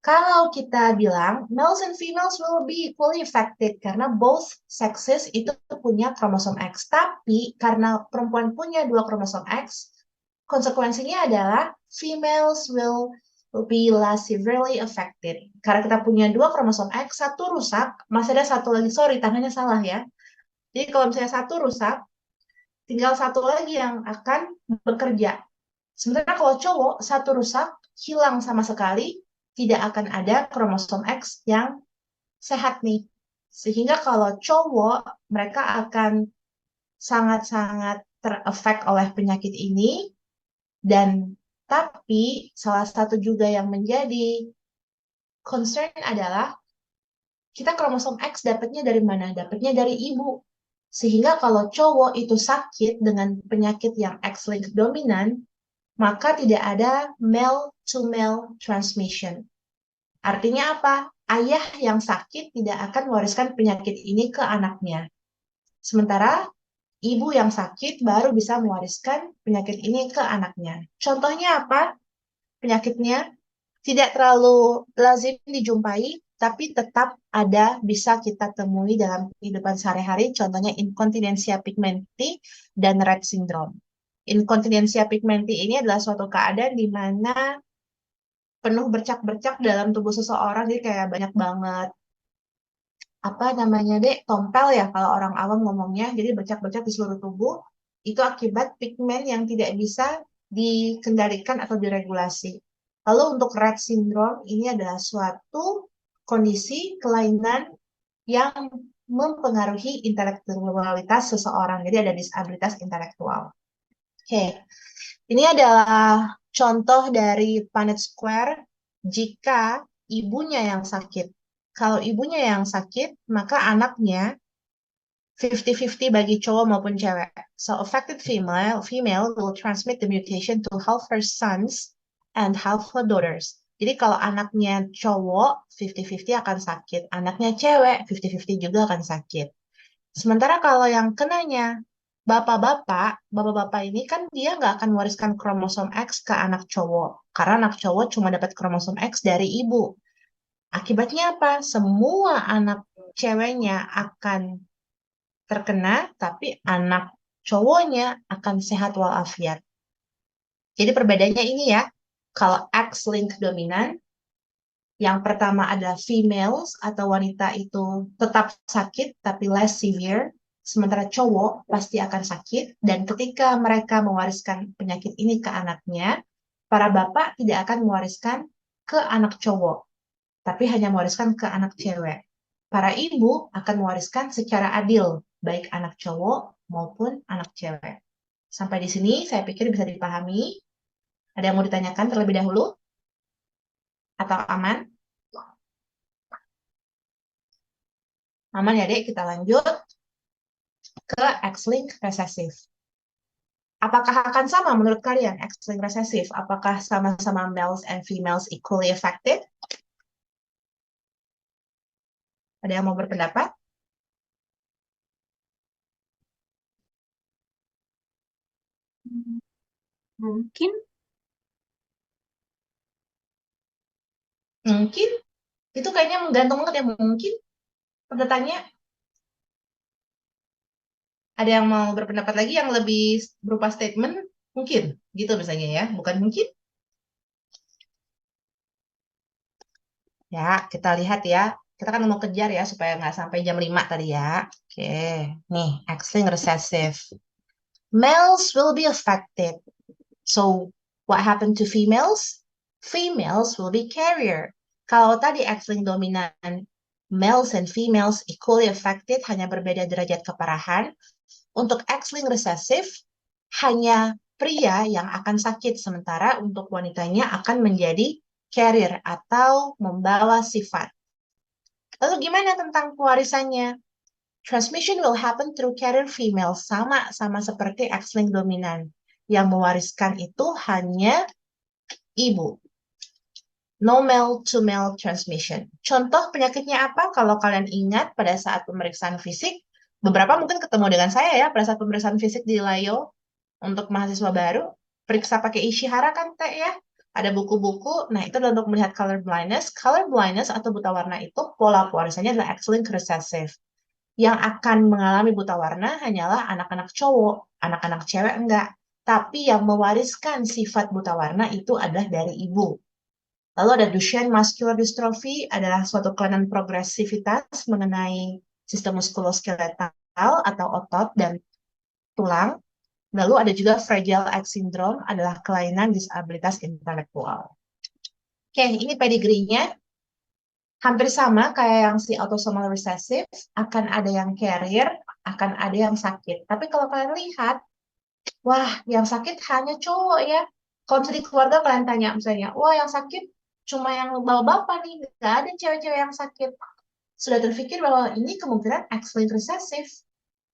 Kalau kita bilang males and females will be equally affected karena both sexes itu punya kromosom X. Tapi karena perempuan punya dua kromosom X, konsekuensinya adalah females will be less severely affected. Karena kita punya dua kromosom X, satu rusak, masih ada satu lagi, sorry tangannya salah ya. Jadi kalau misalnya satu rusak, tinggal satu lagi yang akan bekerja. Sementara kalau cowok, satu rusak, hilang sama sekali, tidak akan ada kromosom X yang sehat nih. Sehingga kalau cowok, mereka akan sangat-sangat terefek oleh penyakit ini. Dan tapi salah satu juga yang menjadi concern adalah kita kromosom X dapatnya dari mana? Dapatnya dari ibu. Sehingga kalau cowok itu sakit dengan penyakit yang X-linked dominan, maka tidak ada male-to-male transmission. Artinya apa? Ayah yang sakit tidak akan mewariskan penyakit ini ke anaknya. Sementara ibu yang sakit baru bisa mewariskan penyakit ini ke anaknya. Contohnya apa? Penyakitnya tidak terlalu lazim dijumpai, tapi tetap ada, bisa kita temui dalam kehidupan sehari-hari, contohnya inkontinensia pigmenti dan Rett syndrome. Inkontinensia pigmenti ini adalah suatu keadaan di mana penuh bercak-bercak dalam tubuh seseorang, jadi kayak banyak banget apa namanya dek, tompel ya kalau orang awam ngomongnya, jadi bercak-bercak di seluruh tubuh, itu akibat pigmen yang tidak bisa dikendalikan atau diregulasi. Lalu untuk Rett syndrome ini adalah suatu kondisi kelainan yang mempengaruhi intelektualitas seseorang, jadi ada disabilitas intelektual. Oke, ini adalah contoh dari Punnett Square jika ibunya yang sakit. Kalau ibunya yang sakit, maka anaknya 50-50 bagi cowok maupun cewek. So affected female will transmit the mutation to half her sons and half her daughters. Jadi kalau anaknya cowok 50-50 akan sakit, anaknya cewek 50-50 juga akan sakit. Sementara kalau yang kenanya bapak-bapak ini kan dia nggak akan mewariskan kromosom X ke anak cowok, karena anak cowok cuma dapat kromosom X dari ibu. Akibatnya apa? Semua anak ceweknya akan terkena, tapi anak cowoknya akan sehat walafiat. Jadi perbedaannya ini ya, kalau X-linked dominan, yang pertama adalah females atau wanita itu tetap sakit tapi less severe, sementara cowok pasti akan sakit, dan ketika mereka mewariskan penyakit ini ke anaknya, para bapak tidak akan mewariskan ke anak cowok, tapi hanya mewariskan ke anak cewek. Para ibu akan mewariskan secara adil, baik anak cowok maupun anak cewek. Sampai di sini saya pikir bisa dipahami. Ada yang mau ditanyakan terlebih dahulu? Atau aman? Aman ya dek, kita lanjut ke X-linked recessive. Apakah akan sama menurut kalian X-linked recessive? Apakah sama-sama males and females equally affected? Ada yang mau berpendapat? Mungkin. Mungkin. Itu kayaknya menggantung banget ya, mungkin. Pertanyaannya, ada yang mau berpendapat lagi yang lebih berupa statement? Mungkin. Gitu misalnya ya, bukan mungkin. Ya, kita lihat ya. Kita kan mau kejar ya, supaya nggak sampai jam 5 tadi ya. Oke, nih, X-linked recessive. Males will be affected. So, what happened to females? Females will be carrier. Kalau tadi X-linked dominan, males and females equally affected, hanya berbeda derajat keparahan. Untuk X-linked recessive, hanya pria yang akan sakit, sementara untuk wanitanya akan menjadi carrier atau membawa sifat. Lalu gimana tentang pewarisannya? Transmission will happen through carrier female, sama seperti X-linked dominan. Yang mewariskan itu hanya ibu. No male to male transmission. Contoh penyakitnya apa? Kalau kalian ingat pada saat pemeriksaan fisik, beberapa mungkin ketemu dengan saya ya pada saat pemeriksaan fisik di Layo untuk mahasiswa baru, periksa pakai Ishihara kan teh ya. Ada buku-buku, nah itu adalah untuk melihat color blindness. Color blindness atau buta warna itu pola pewarisannya adalah X-linked recessive. Yang akan mengalami buta warna hanyalah anak-anak cowok, anak-anak cewek enggak. Tapi yang mewariskan sifat buta warna itu adalah dari ibu. Lalu ada Duchenne muscular dystrophy, adalah suatu kelainan progresivitas mengenai sistem muskuloskeletal atau otot dan tulang. Lalu ada juga Fragile X syndrome, adalah kelainan disabilitas intelektual. Oke, ini pedigree-nya. Hampir sama kayak yang si autosomal recessive, akan ada yang carrier, akan ada yang sakit. Tapi kalau kalian lihat, wah, yang sakit hanya cowok ya. Kalau misalnya di keluarga kalian tanya misalnya, wah yang sakit cuma yang bawa bapak nih, nggak ada cewek-cewek yang sakit. Sudah terpikir bahwa ini kemungkinan X-linked recessive.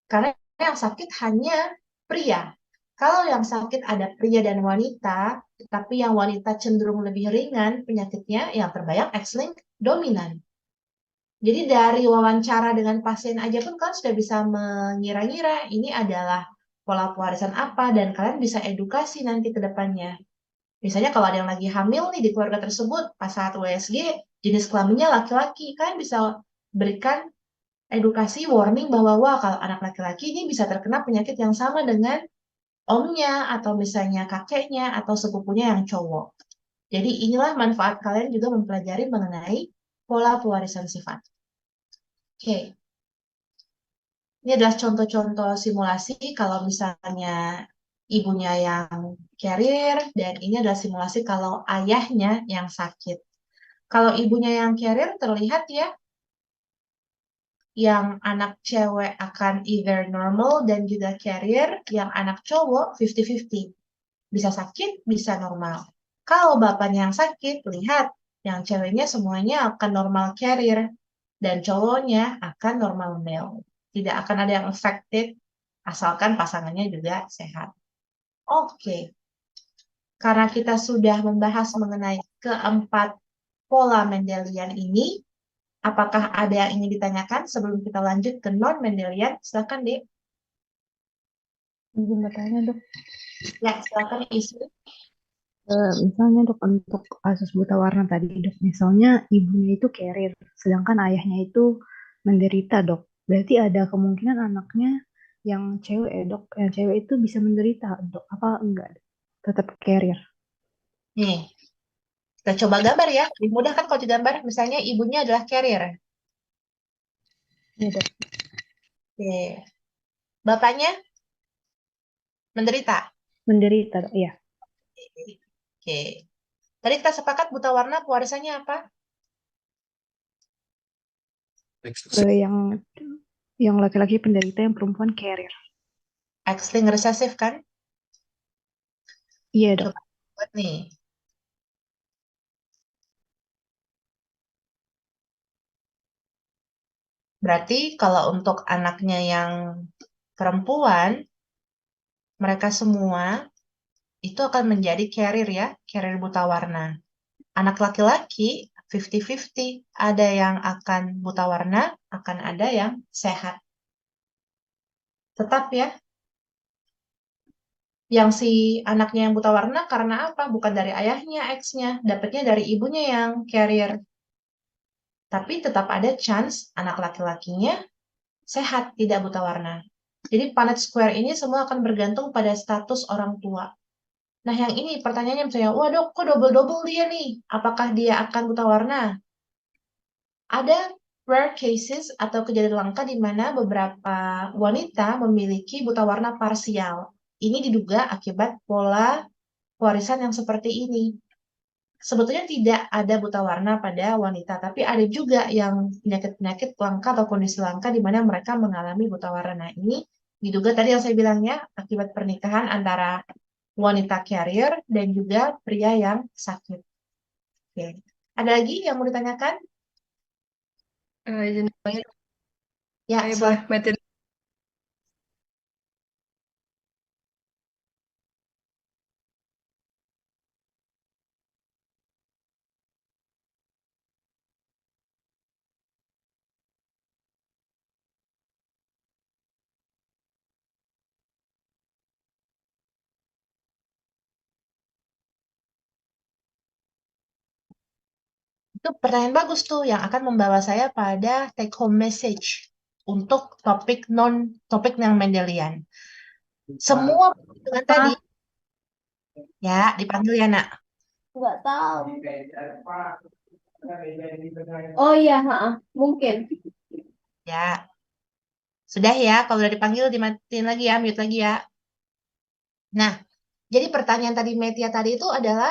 Karena yang sakit hanya pria. Kalau yang sakit ada pria dan wanita, tapi yang wanita cenderung lebih ringan penyakitnya, yang terbanyak X-linked dominan. Jadi dari wawancara dengan pasien aja pun kalian sudah bisa mengira-ngira ini adalah pola pewarisan apa, dan kalian bisa edukasi nanti ke depannya. Misalnya kalau ada yang lagi hamil nih di keluarga tersebut, pas saat USG, jenis kelaminnya laki-laki, kalian bisa berikan edukasi warning bahwa wah kalau anak laki-laki ini bisa terkena penyakit yang sama dengan omnya atau misalnya kakeknya atau sepupunya yang cowok. Jadi inilah manfaat kalian juga mempelajari mengenai pola pewarisan sifat. Oke. Ini adalah contoh-contoh simulasi kalau misalnya ibunya yang carrier dan ini adalah simulasi kalau ayahnya yang sakit. Kalau ibunya yang carrier terlihat ya, yang anak cewek akan either normal dan juga carrier, yang anak cowok 50-50. Bisa sakit, bisa normal. Kalau bapaknya yang sakit, lihat yang ceweknya semuanya akan normal carrier dan cowoknya akan normal male. Tidak akan ada yang affected asalkan pasangannya juga sehat. Oke. Karena kita sudah membahas mengenai keempat pola Mendelian ini, apakah ada yang ingin ditanyakan sebelum kita lanjut ke non-Mendelian? Silakan, Dek. Izin bertanya, Dok. Ya, silakan Isu. Misalnya, Dok, untuk kasus buta warna tadi, Dok, misalnya ibunya itu carrier, sedangkan ayahnya itu menderita, Dok. Berarti ada kemungkinan anaknya yang cewek, Dok, yang cewek itu bisa menderita, Dok. Apa enggak? Tetap carrier. Nih, kita coba gambar ya. Lebih mudah kan kalau digambar. Misalnya ibunya adalah carrier. Iya, Dok. Oke. Bapaknya menderita. Menderita, Dok. Iya. Oke. Tadi kita sepakat buta warna pewarisannya apa? Yang laki-laki penderita, yang perempuan carrier. X-linked recessive kan? Iya, Dok. Coba buat nih. Berarti kalau untuk anaknya yang perempuan, mereka semua itu akan menjadi carrier ya, carrier buta warna. Anak laki-laki 50-50, ada yang akan buta warna, akan ada yang sehat. Tetap ya, yang si anaknya yang buta warna karena apa? Bukan dari ayahnya, X-nya, dapatnya dari ibunya yang carrier. Tapi tetap ada chance anak laki-lakinya sehat, tidak buta warna. Jadi Punnett square ini semua akan bergantung pada status orang tua. Nah, yang ini pertanyaannya misalnya, wah dok, kok double-double dia nih? Apakah dia akan buta warna? Ada rare cases atau kejadian langka di mana beberapa wanita memiliki buta warna parsial. Ini diduga akibat pola warisan yang seperti ini. Sebetulnya tidak ada buta warna pada wanita, tapi ada juga yang penyakit-penyakit langka atau kondisi langka di mana mereka mengalami buta warna. Nah, ini diduga tadi yang saya bilangnya akibat pernikahan antara wanita carrier dan juga pria yang sakit. Oke. Ada lagi yang mau ditanyakan? Izin banget. Ya, Boleh materi. Itu pertanyaan bagus tuh yang akan membawa saya pada take home message untuk topik yang Mendelian. Semua perhitungan tadi ya dipanggil ya nak. Nggak tahu. Oh iya, mungkin. Ya. Sudah ya, kalau udah dipanggil dimatiin lagi ya, mute lagi ya. Nah, jadi pertanyaan tadi Metia tadi itu adalah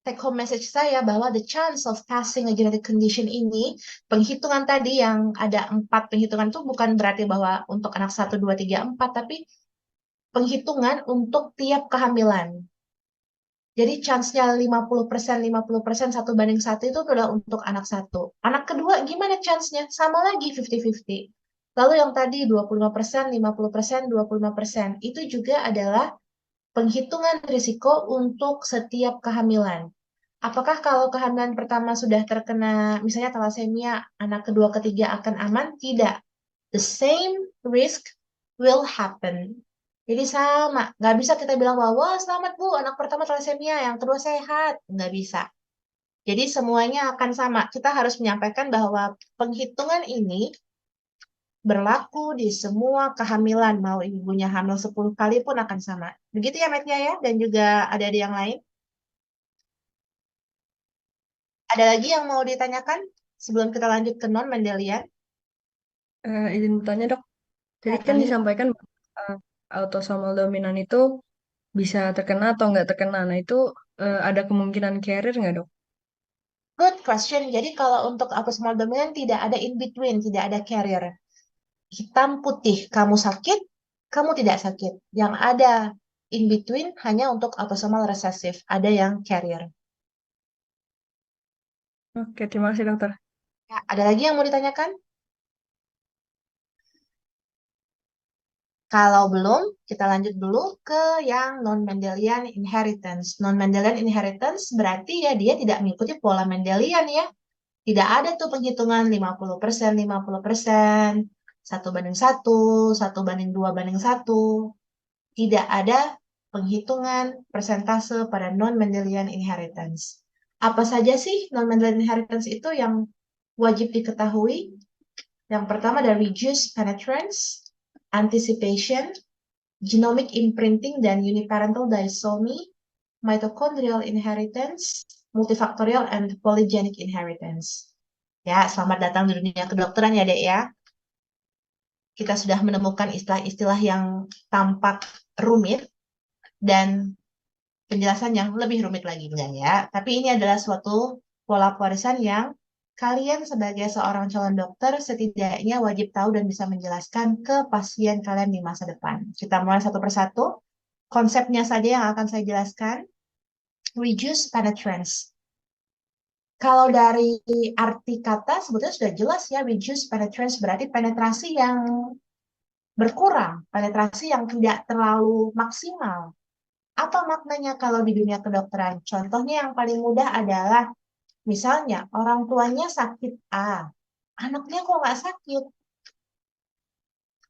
take home message saya bahwa the chance of passing a genetic condition ini, penghitungan tadi yang ada 4 penghitungan itu bukan berarti bahwa untuk anak 1, 2, 3, 4, tapi penghitungan untuk tiap kehamilan. Jadi chance-nya 50%, 50%, 1:1 itu adalah untuk anak 1. Anak kedua gimana chance-nya? Sama lagi 50-50. Lalu yang tadi 25%, 50%, 25%, itu juga adalah penghitungan risiko untuk setiap kehamilan. Apakah kalau kehamilan pertama sudah terkena misalnya thalassemia, anak kedua, ketiga akan aman? Tidak. The same risk will happen. Jadi sama, nggak bisa kita bilang bahwa wah selamat bu, anak pertama thalassemia, yang kedua sehat. Nggak bisa. Jadi semuanya akan sama. Kita harus menyampaikan bahwa penghitungan ini berlaku di semua kehamilan. Mau ibunya hamil 10 kali pun akan sama. Begitu ya Metnya ya, dan juga ada yang lain. Ada lagi yang mau ditanyakan sebelum kita lanjut ke non-Mendelian? Izin bertanya dok. Jadi kan disampaikan autosomal dominan itu bisa terkena atau nggak terkena. Nah itu ada kemungkinan carrier nggak dok? Good question. Jadi kalau untuk autosomal dominan tidak ada in between, tidak ada carrier. Hitam putih, kamu sakit, kamu tidak sakit. Yang ada in between hanya untuk autosomal recessive, ada yang carrier. Oke, terima kasih dokter. Ya, ada lagi yang mau ditanyakan? Kalau belum, kita lanjut dulu ke yang non-Mendelian inheritance. Non-Mendelian inheritance berarti ya dia tidak mengikuti pola Mendelian ya. Tidak ada tuh penghitungan 50%, 50%, 1:1, 1:2:1. Tidak ada penghitungan persentase pada non-Mendelian inheritance. Apa saja sih non-Mendelian inheritance itu yang wajib diketahui? Yang pertama ada reduced penetrance, anticipation, genomic imprinting dan uniparental disomy, mitochondrial inheritance, multifactorial and polygenic inheritance. Ya, selamat datang di dunia kedokteran ya, Dek ya. Kita sudah menemukan istilah-istilah yang tampak rumit dan penjelasan yang lebih rumit lagi, enggak ya. Tapi ini adalah suatu pola pewarisan yang kalian sebagai seorang calon dokter setidaknya wajib tahu dan bisa menjelaskan ke pasien kalian di masa depan. Kita mulai satu persatu. Konsepnya saja yang akan saya jelaskan. Reduce penetrance. Kalau dari arti kata sebetulnya sudah jelas ya, reduce penetrance berarti penetrasi yang berkurang, penetrasi yang tidak terlalu maksimal. Apa maknanya kalau di dunia kedokteran? Contohnya yang paling mudah adalah misalnya orang tuanya sakit A, anaknya kok nggak sakit?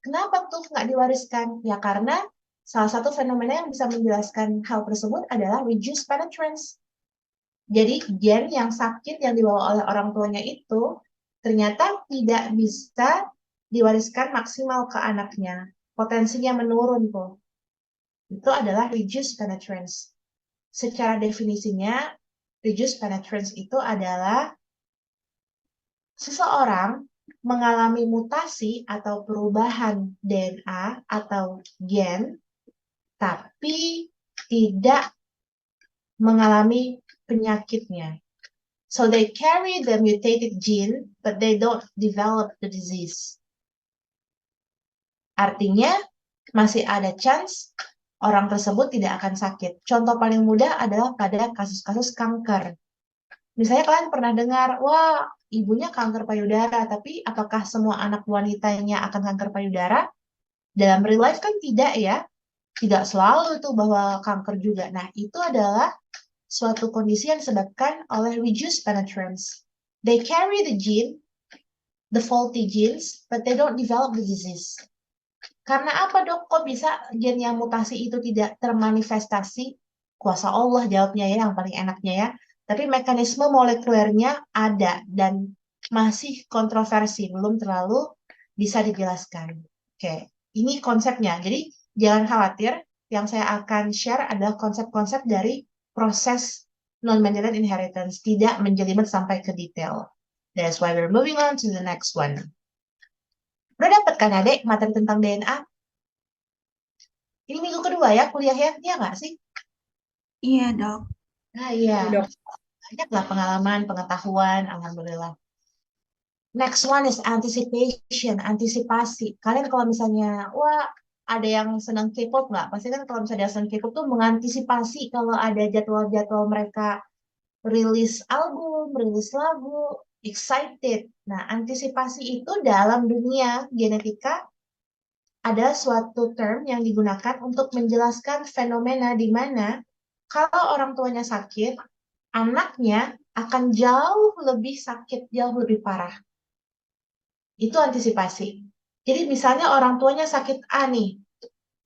Kenapa tuh nggak diwariskan? Ya karena salah satu fenomena yang bisa menjelaskan hal tersebut adalah reduced penetrance. Jadi gen yang sakit yang dibawa oleh orang tuanya itu ternyata tidak bisa diwariskan maksimal ke anaknya. Potensinya menurun tuh. Itu adalah reduced penetrance. Secara definisinya, reduced penetrance itu adalah seseorang mengalami mutasi atau perubahan DNA atau gen, tapi tidak mengalami penyakitnya. So they carry the mutated gene, but they don't develop the disease. Artinya, masih ada chance orang tersebut tidak akan sakit. Contoh paling mudah adalah pada kasus-kasus kanker. Misalnya kalian pernah dengar, wah ibunya kanker payudara, tapi apakah semua anak wanitanya akan kanker payudara? Dalam real life kan tidak ya. Tidak selalu itu bahwa kanker juga. Nah, itu adalah suatu kondisi yang disebabkan oleh reduced penetrance. They carry the gene, the faulty genes, but they don't develop the disease. Karena apa dok? Kok bisa gen yang mutasi itu tidak termanifestasi? Kuasa Allah jawabnya ya, yang paling enaknya ya. Tapi mekanisme molekulernya ada dan masih kontroversi, belum terlalu bisa dijelaskan. Oke, ini konsepnya. Jadi jangan khawatir, yang saya akan share adalah konsep-konsep dari proses non-Mendelian inheritance, tidak menjelimet sampai ke detail. That's why we're moving on to the next one. Udah dapat kan adek materi tentang DNA? Ini minggu kedua ya kuliah ya? Iya nggak sih? Iya, Dok. Nah iya, Dok. banyaklah pengalaman, pengetahuan, alhamdulillah. Next one is anticipation, antisipasi. Kalian kalau misalnya, wah ada yang senang K-pop nggak? Pasti kan kalau misalnya senang K-pop tuh mengantisipasi kalau ada jadwal-jadwal mereka rilis album, rilis lagu, excited. Nah, antisipasi itu dalam dunia genetika ada suatu term yang digunakan untuk menjelaskan fenomena di mana kalau orang tuanya sakit, anaknya akan jauh lebih sakit, jauh lebih parah. Itu antisipasi. Jadi misalnya orang tuanya sakit A nih,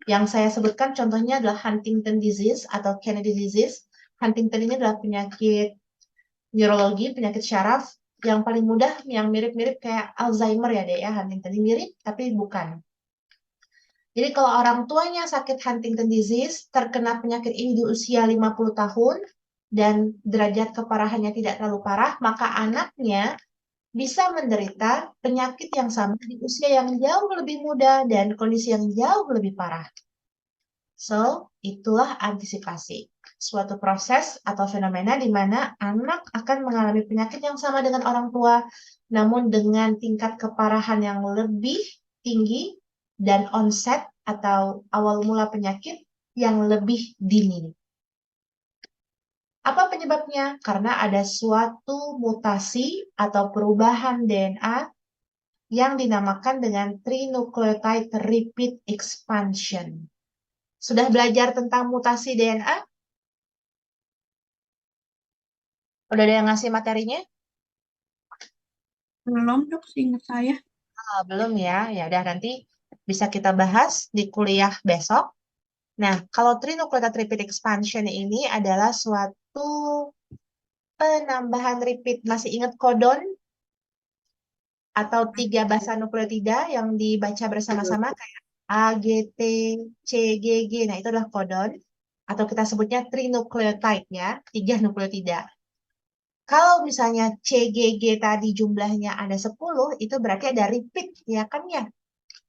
yang saya sebutkan contohnya adalah Huntington disease atau Kennedy disease. Huntington ini adalah penyakit neurologi, penyakit syaraf yang paling mudah, yang mirip-mirip kayak Alzheimer ya deh ya, Huntington ini mirip tapi bukan. Jadi kalau orang tuanya sakit Huntington disease, terkena penyakit ini di usia 50 tahun, dan derajat keparahannya tidak terlalu parah, maka anaknya bisa menderita penyakit yang sama di usia yang jauh lebih muda dan kondisi yang jauh lebih parah. So, itulah antisipasi. Suatu proses atau fenomena di mana anak akan mengalami penyakit yang sama dengan orang tua, namun dengan tingkat keparahan yang lebih tinggi dan onset atau awal mula penyakit yang lebih dini. Apa penyebabnya? Karena ada suatu mutasi atau perubahan DNA yang dinamakan dengan trinucleotide repeat expansion. Sudah belajar tentang mutasi DNA? Udah ada yang ngasih materinya? Belum dok, seingat saya. Belum ya. Ya udah nanti bisa kita bahas di kuliah besok. Nah, kalau trinucleotide repeat expansion ini adalah suatu penambahan repeat. Masih ingat codon atau 3 basa nukleotida yang dibaca bersama-sama kayak A, G, T, C, G, G. Nah, itu adalah codon. Atau kita sebutnya trinucleotide ya, 3 nukleotida. Kalau misalnya CGG tadi jumlahnya ada 10, itu berarti ada repeat, ya kan ya?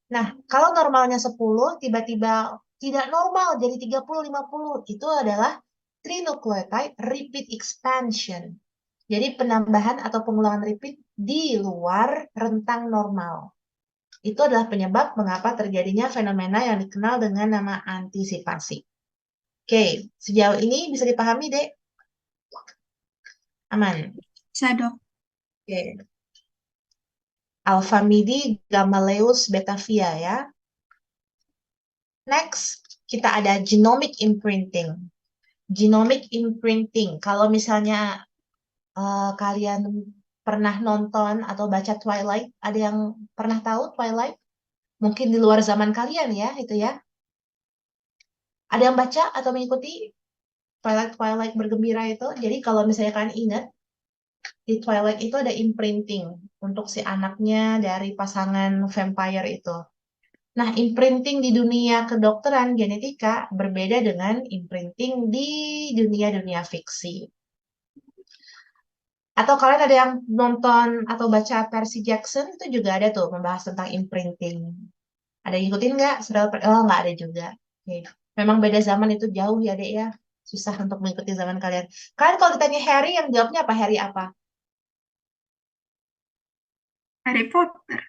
Nah, kalau normalnya 10, tiba-tiba tidak normal jadi 30, 50. Itu adalah trinucleotide repeat expansion. Jadi penambahan atau pengulangan repeat di luar rentang normal. Itu adalah penyebab mengapa terjadinya fenomena yang dikenal dengan nama antisipasi. Oke, sejauh ini bisa dipahami, Dek? Aman. Bisa dok. Oke. Alphamidi Gamaleus Betavia ya. Next, kita ada genomic imprinting. Genomic imprinting, kalau misalnya kalian pernah nonton atau baca Twilight, ada yang pernah tahu Twilight? Mungkin di luar zaman kalian ya, itu ya. Ada yang baca atau mengikuti Twilight bergembira itu? Jadi kalau misalnya kalian ingat, di Twilight itu ada imprinting untuk si anaknya dari pasangan vampire itu. Nah, imprinting di dunia kedokteran genetika berbeda dengan imprinting di dunia-dunia fiksi. Atau kalian ada yang nonton atau baca Percy Jackson, itu juga ada tuh membahas tentang imprinting. Ada yang ngikutin nggak? Oh, nggak ada juga. Oke. Memang beda zaman itu jauh ya, Dek ya. Susah untuk mengikuti zaman kalian. Kalian kalau ditanya Harry, yang jawabnya apa? Harry apa? Harry Potter.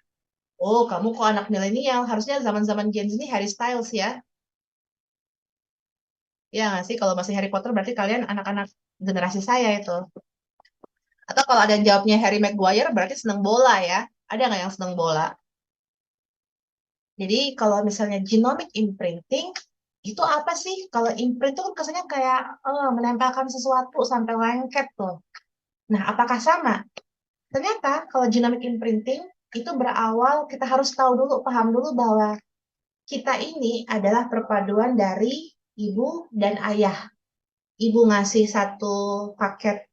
Oh, kamu kok anak milenial. Harusnya zaman-zaman Gen Z ini Harry Styles ya. Ya nggak sih? Kalau masih Harry Potter berarti kalian anak-anak generasi saya itu. Atau kalau ada yang jawabnya Harry Maguire berarti seneng bola ya. Ada nggak yang seneng bola? Jadi kalau misalnya genomic imprinting, itu apa sih? Kalau imprint itu kesannya kayak menempelkan sesuatu sampai lengket tuh. Nah, apakah sama? Ternyata kalau genomic imprinting itu berawal, kita harus tahu dulu, paham dulu bahwa kita ini adalah perpaduan dari ibu dan ayah. Ibu ngasih satu paket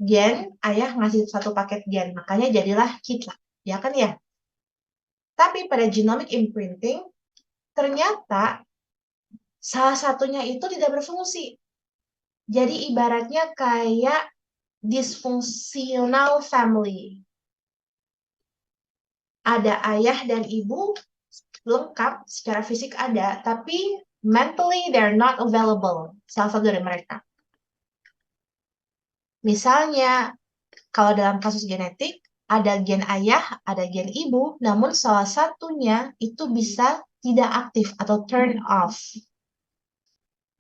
gen, ayah ngasih satu paket gen. Makanya jadilah kita. Ya kan ya? Tapi pada genomic imprinting, ternyata salah satunya itu tidak berfungsi. Jadi ibaratnya kayak dysfunctional family. Ada ayah dan ibu lengkap, secara fisik ada, tapi mentally they're not available. Salah satu dari mereka. Misalnya, kalau dalam kasus genetik, ada gen ayah, ada gen ibu, namun salah satunya itu bisa tidak aktif atau turn off.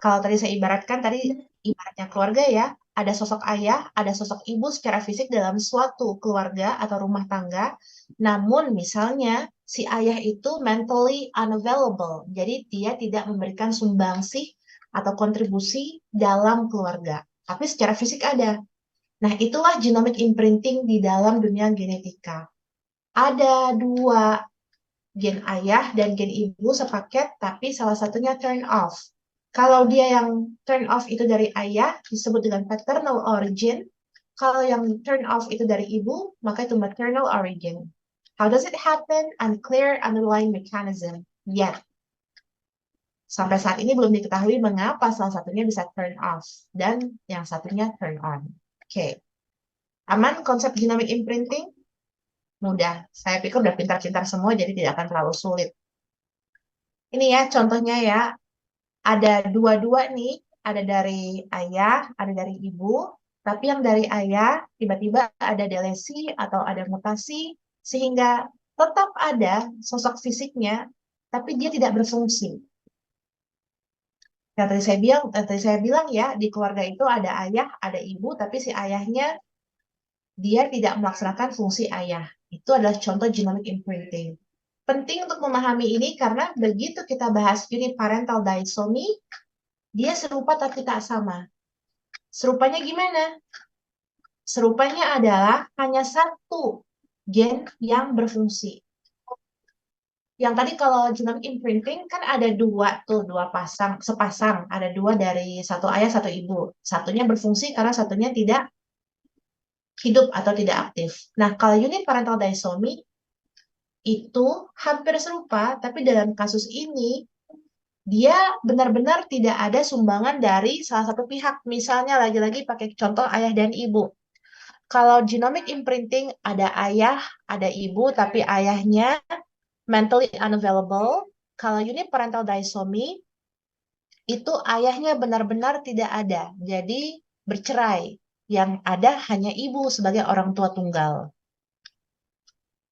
Kalau tadi saya ibaratkan, tadi ibaratnya keluarga ya, ada sosok ayah, ada sosok ibu secara fisik dalam suatu keluarga atau rumah tangga, namun misalnya si ayah itu mentally unavailable, jadi dia tidak memberikan sumbangsih atau kontribusi dalam keluarga, tapi secara fisik ada. Nah, itulah genomic imprinting di dalam dunia genetika. Ada 2 gen ayah dan gen ibu sepaket, tapi salah satunya turn off. Kalau dia yang turn off itu dari ayah, disebut dengan paternal origin. Kalau yang turn off itu dari ibu, maka itu maternal origin. How does it happen? Unclear underlying mechanism. Yet. Sampai saat ini belum diketahui mengapa salah satunya bisa turn off dan yang satunya turn on. Oke. Aman konsep genomic imprinting? Mudah. Saya pikir udah pintar-pintar semua jadi tidak akan terlalu sulit. Ini ya contohnya ya. Ada dua-dua nih, ada dari ayah, ada dari ibu. Tapi yang dari ayah tiba-tiba ada delesi atau ada mutasi sehingga tetap ada sosok fisiknya, tapi dia tidak berfungsi. Yang tadi saya bilang ya, di keluarga itu ada ayah, ada ibu, tapi si ayahnya dia tidak melaksanakan fungsi ayah. Itu adalah contoh genomic imprinting. Penting untuk memahami ini karena begitu kita bahas uniparental disomy, dia serupa tapi tak sama. Serupanya gimana? Serupanya adalah hanya satu gen yang berfungsi. Yang tadi kalau genomic imprinting kan ada dua tuh, sepasang, ada dua dari satu ayah satu ibu. Satunya berfungsi karena satunya tidak hidup atau tidak aktif. Nah, kalau uniparental disomy itu hampir serupa, tapi dalam kasus ini dia benar-benar tidak ada sumbangan dari salah satu pihak. Misalnya lagi-lagi pakai contoh ayah dan ibu. Kalau genomic imprinting ada ayah, ada ibu, tapi ayahnya mentally unavailable. Kalau uniparental disomy, itu ayahnya benar-benar tidak ada. Jadi bercerai. Yang ada hanya ibu sebagai orang tua tunggal.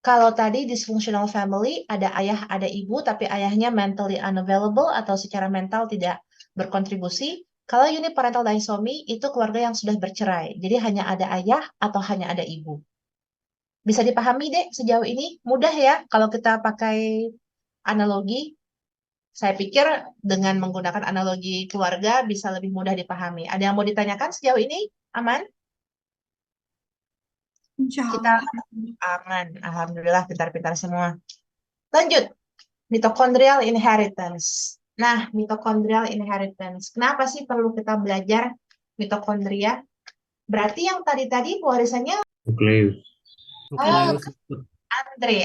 Kalau tadi dysfunctional family, ada ayah, ada ibu, tapi ayahnya mentally unavailable atau secara mental tidak berkontribusi. Kalau uniparental disomy, itu keluarga yang sudah bercerai. Jadi hanya ada ayah atau hanya ada ibu. Bisa dipahami deh sejauh ini? Mudah ya kalau kita pakai analogi. Saya pikir dengan menggunakan analogi keluarga bisa lebih mudah dipahami. Ada yang mau ditanyakan sejauh ini? Aman? Insya Kita Allah. aman. Alhamdulillah pintar-pintar semua. Lanjut. Mitochondrial inheritance. Nah, mitochondrial inheritance. Kenapa sih perlu kita belajar mitokondria? Berarti yang tadi-tadi warisannya Nukleus.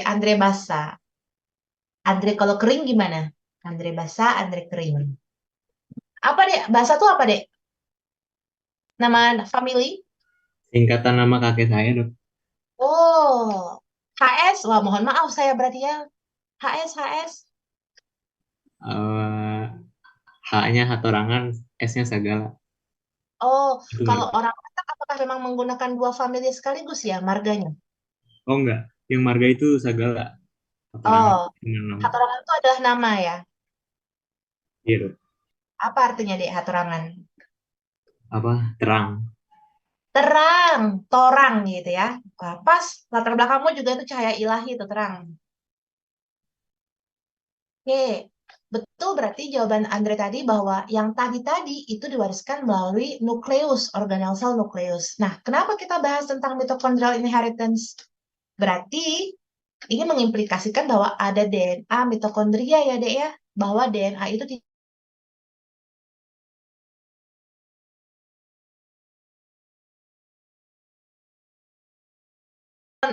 Andre basah. Andre kalau kering gimana? Andre basah, Andre kering. Apa dek? Basah tuh apa dek? Nama family? Singkatan nama kakek saya, Dok. Oh, HS. Wah, mohon maaf saya berarti ya. HS. H-nya hatorangan, S-nya sagala. Oh, Itu kalau marga. orang Batak apakah memang menggunakan dua family sekaligus ya marganya? Oh enggak, yang marga itu sagala. Hatorangan Oh, dengan nama. hatorangan itu adalah nama ya. Iya, Dok. Apa artinya dek hatorangan? Apa? Terang. Terang, torang gitu ya. Wah, pas latar belakangmu juga itu cahaya ilahi itu terang. Oke, betul berarti jawaban Andre tadi bahwa yang tadi-tadi itu diwariskan melalui nukleus, organel sel nukleus. Nah, kenapa kita bahas tentang mitochondrial inheritance? Berarti ini mengimplikasikan bahwa ada DNA mitokondria ya, Dek ya. Bahwa DNA itu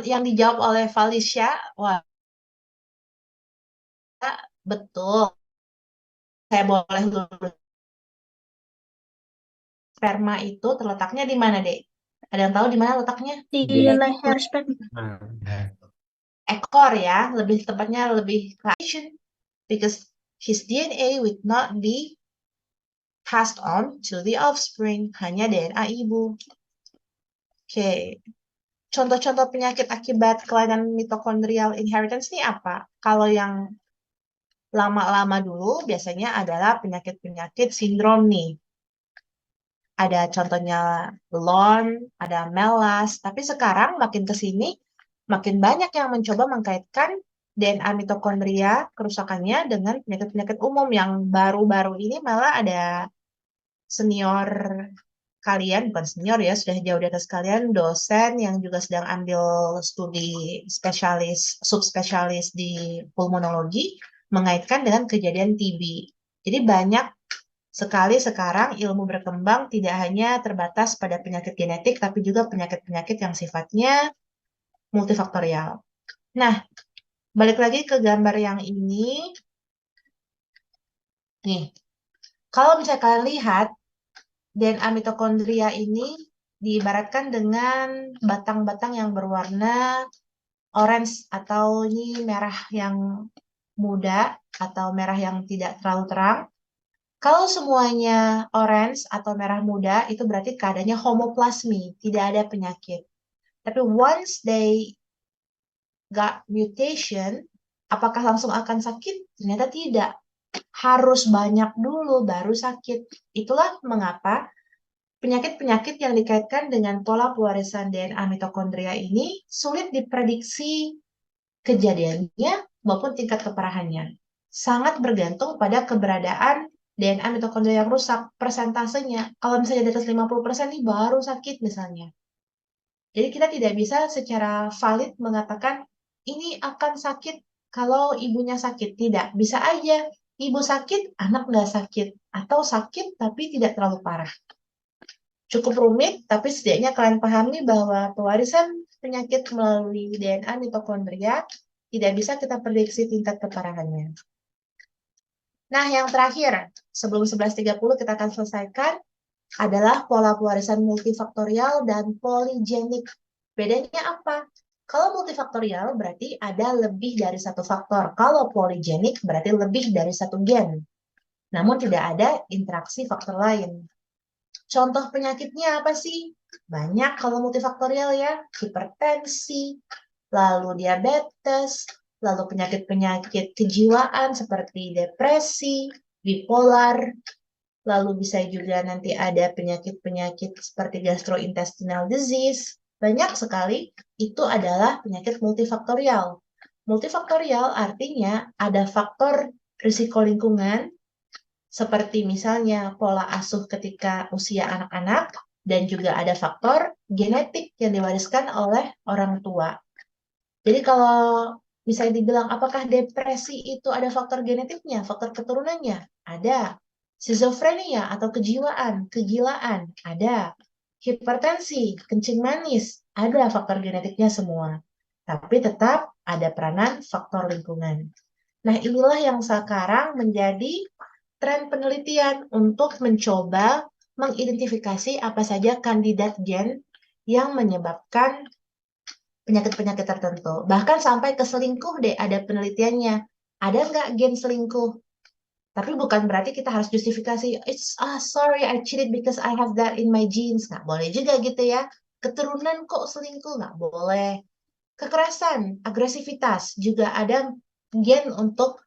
yang dijawab oleh Felicia, wah, betul. Saya boleh lurus. Sperma itu terletaknya di mana, Dek? Ada yang tahu di mana letaknya? Di leher sperma. Ekor ya, lebih tepatnya lebih because his DNA would not be passed on to the offspring, hanya DNA ibu. Oke. Contoh-contoh penyakit akibat kelainan mitokondrial inheritance ini apa? Kalau yang lama-lama dulu biasanya adalah penyakit-penyakit sindrom nih. Ada contohnya Lon, ada Melas, tapi sekarang makin ke sini makin banyak yang mencoba mengkaitkan DNA mitokondria kerusakannya dengan penyakit-penyakit umum yang baru-baru ini malah ada senior kalian, bukan senior ya, sudah jauh di atas kalian, dosen yang juga sedang ambil studi spesialis, subspesialis di pulmonologi, mengaitkan dengan kejadian TB. Jadi banyak sekali sekarang ilmu berkembang tidak hanya terbatas pada penyakit genetik, tapi juga penyakit-penyakit yang sifatnya multifaktorial. Nah, balik lagi ke gambar yang ini. Nih, kalau misalnya kalian lihat, DNA mitokondria ini diibaratkan dengan batang-batang yang berwarna orange atau ini merah yang muda atau merah yang tidak terlalu terang. Kalau semuanya orange atau merah muda, itu berarti keadaannya homoplasmi, tidak ada penyakit. Tapi once they got mutation, apakah langsung akan sakit? Ternyata tidak. Harus banyak dulu baru sakit. Itulah mengapa penyakit-penyakit yang dikaitkan dengan pola pewarisan DNA mitokondria ini sulit diprediksi kejadiannya maupun tingkat keparahannya. Sangat bergantung pada keberadaan DNA mitokondria yang rusak, persentasenya. Kalau misalnya di atas 50% nih baru sakit misalnya. Jadi kita tidak bisa secara valid mengatakan ini akan sakit kalau ibunya sakit. Tidak, bisa aja ibu sakit, anak nggak sakit. Atau sakit tapi tidak terlalu parah. Cukup rumit, tapi setidaknya kalian pahami bahwa pewarisan penyakit melalui DNA mitokondria tidak bisa kita prediksi tingkat keparahannya. Nah, yang terakhir, sebelum 11.30 kita akan selesaikan, adalah pola pewarisan multifaktorial dan poligenik. Bedanya apa? Kalau multifaktorial berarti ada lebih dari satu faktor. Kalau poligenik berarti lebih dari satu gen. Namun tidak ada interaksi faktor lain. Contoh penyakitnya apa sih? Banyak kalau multifaktorial ya. Hipertensi, lalu diabetes, lalu penyakit-penyakit kejiwaan seperti depresi, bipolar, lalu bisa juga nanti ada penyakit-penyakit seperti gastrointestinal disease. Banyak sekali, itu adalah penyakit multifaktorial. Multifaktorial artinya ada faktor risiko lingkungan, seperti misalnya pola asuh ketika usia anak-anak, dan juga ada faktor genetik yang diwariskan oleh orang tua. Jadi kalau misalnya dibilang apakah depresi itu ada faktor genetiknya, faktor keturunannya? Ada. Skizofrenia atau kejiwaan, kegilaan, ada. Hipertensi, kencing manis, ada faktor genetiknya semua. Tapi tetap ada peranan faktor lingkungan. Nah, inilah yang sekarang menjadi tren penelitian untuk mencoba mengidentifikasi apa saja kandidat gen yang menyebabkan penyakit-penyakit tertentu. Bahkan sampai ke selingkuh deh ada penelitiannya. Ada nggak gen selingkuh? Tapi bukan berarti kita harus justifikasi, sorry, I cheated because I have that in my genes. Nggak boleh juga gitu ya. Keturunan kok selingkuh? Nggak boleh. Kekerasan, agresivitas, juga ada gen untuk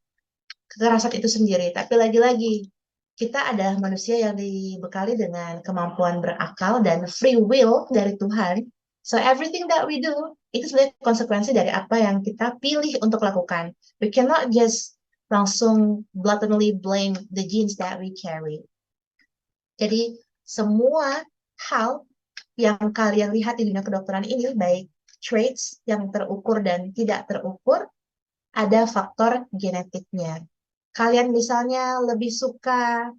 kekerasan itu sendiri. Tapi lagi-lagi, kita adalah manusia yang dibekali dengan kemampuan berakal dan free will dari Tuhan. So everything that we do, itu sebenarnya konsekuensi dari apa yang kita pilih untuk lakukan. We cannot just langsung blatantly blame the genes that we carry. Jadi semua hal yang kalian lihat di dunia kedokteran ini, baik traits yang terukur dan tidak terukur, ada faktor genetiknya. Kalian misalnya lebih suka,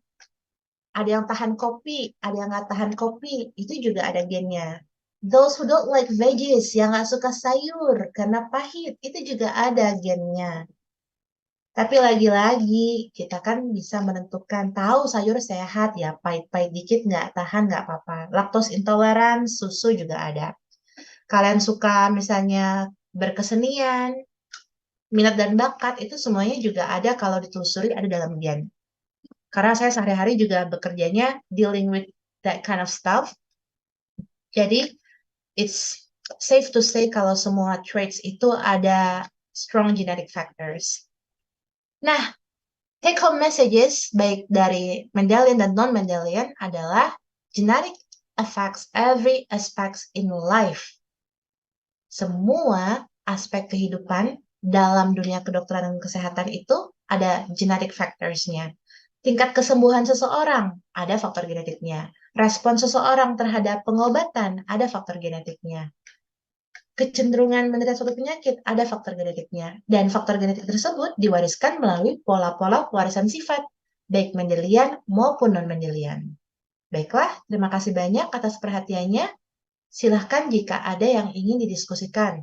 ada yang tahan kopi, ada yang nggak tahan kopi, itu juga ada gennya. Those who don't like veggies, yang nggak suka sayur karena pahit, itu juga ada gennya. Tapi lagi-lagi, kita kan bisa menentukan, tahu sayur sehat, ya pahit-pahit dikit nggak tahan, nggak apa-apa. Laktos intoleran, susu juga ada. Kalian suka misalnya berkesenian, minat dan bakat, itu semuanya juga ada kalau ditelusuri ada dalam gen. Karena saya sehari-hari juga bekerjanya dealing with that kind of stuff. Jadi, it's safe to say kalau semua traits itu ada strong genetic factors. Nah, take home messages baik dari Mendelian dan non-Mendelian adalah genetic affects every aspects in life. Semua aspek kehidupan dalam dunia kedokteran dan kesehatan itu ada genetic factors-nya. Tingkat kesembuhan seseorang, ada faktor genetiknya. Respon seseorang terhadap pengobatan, ada faktor genetiknya. Kecenderungan menderita suatu penyakit, ada faktor genetiknya. Dan faktor genetik tersebut diwariskan melalui pola-pola pewarisan sifat, baik Mendelian maupun non-Mendelian. Baiklah, terima kasih banyak atas perhatiannya. Silahkan jika ada yang ingin didiskusikan.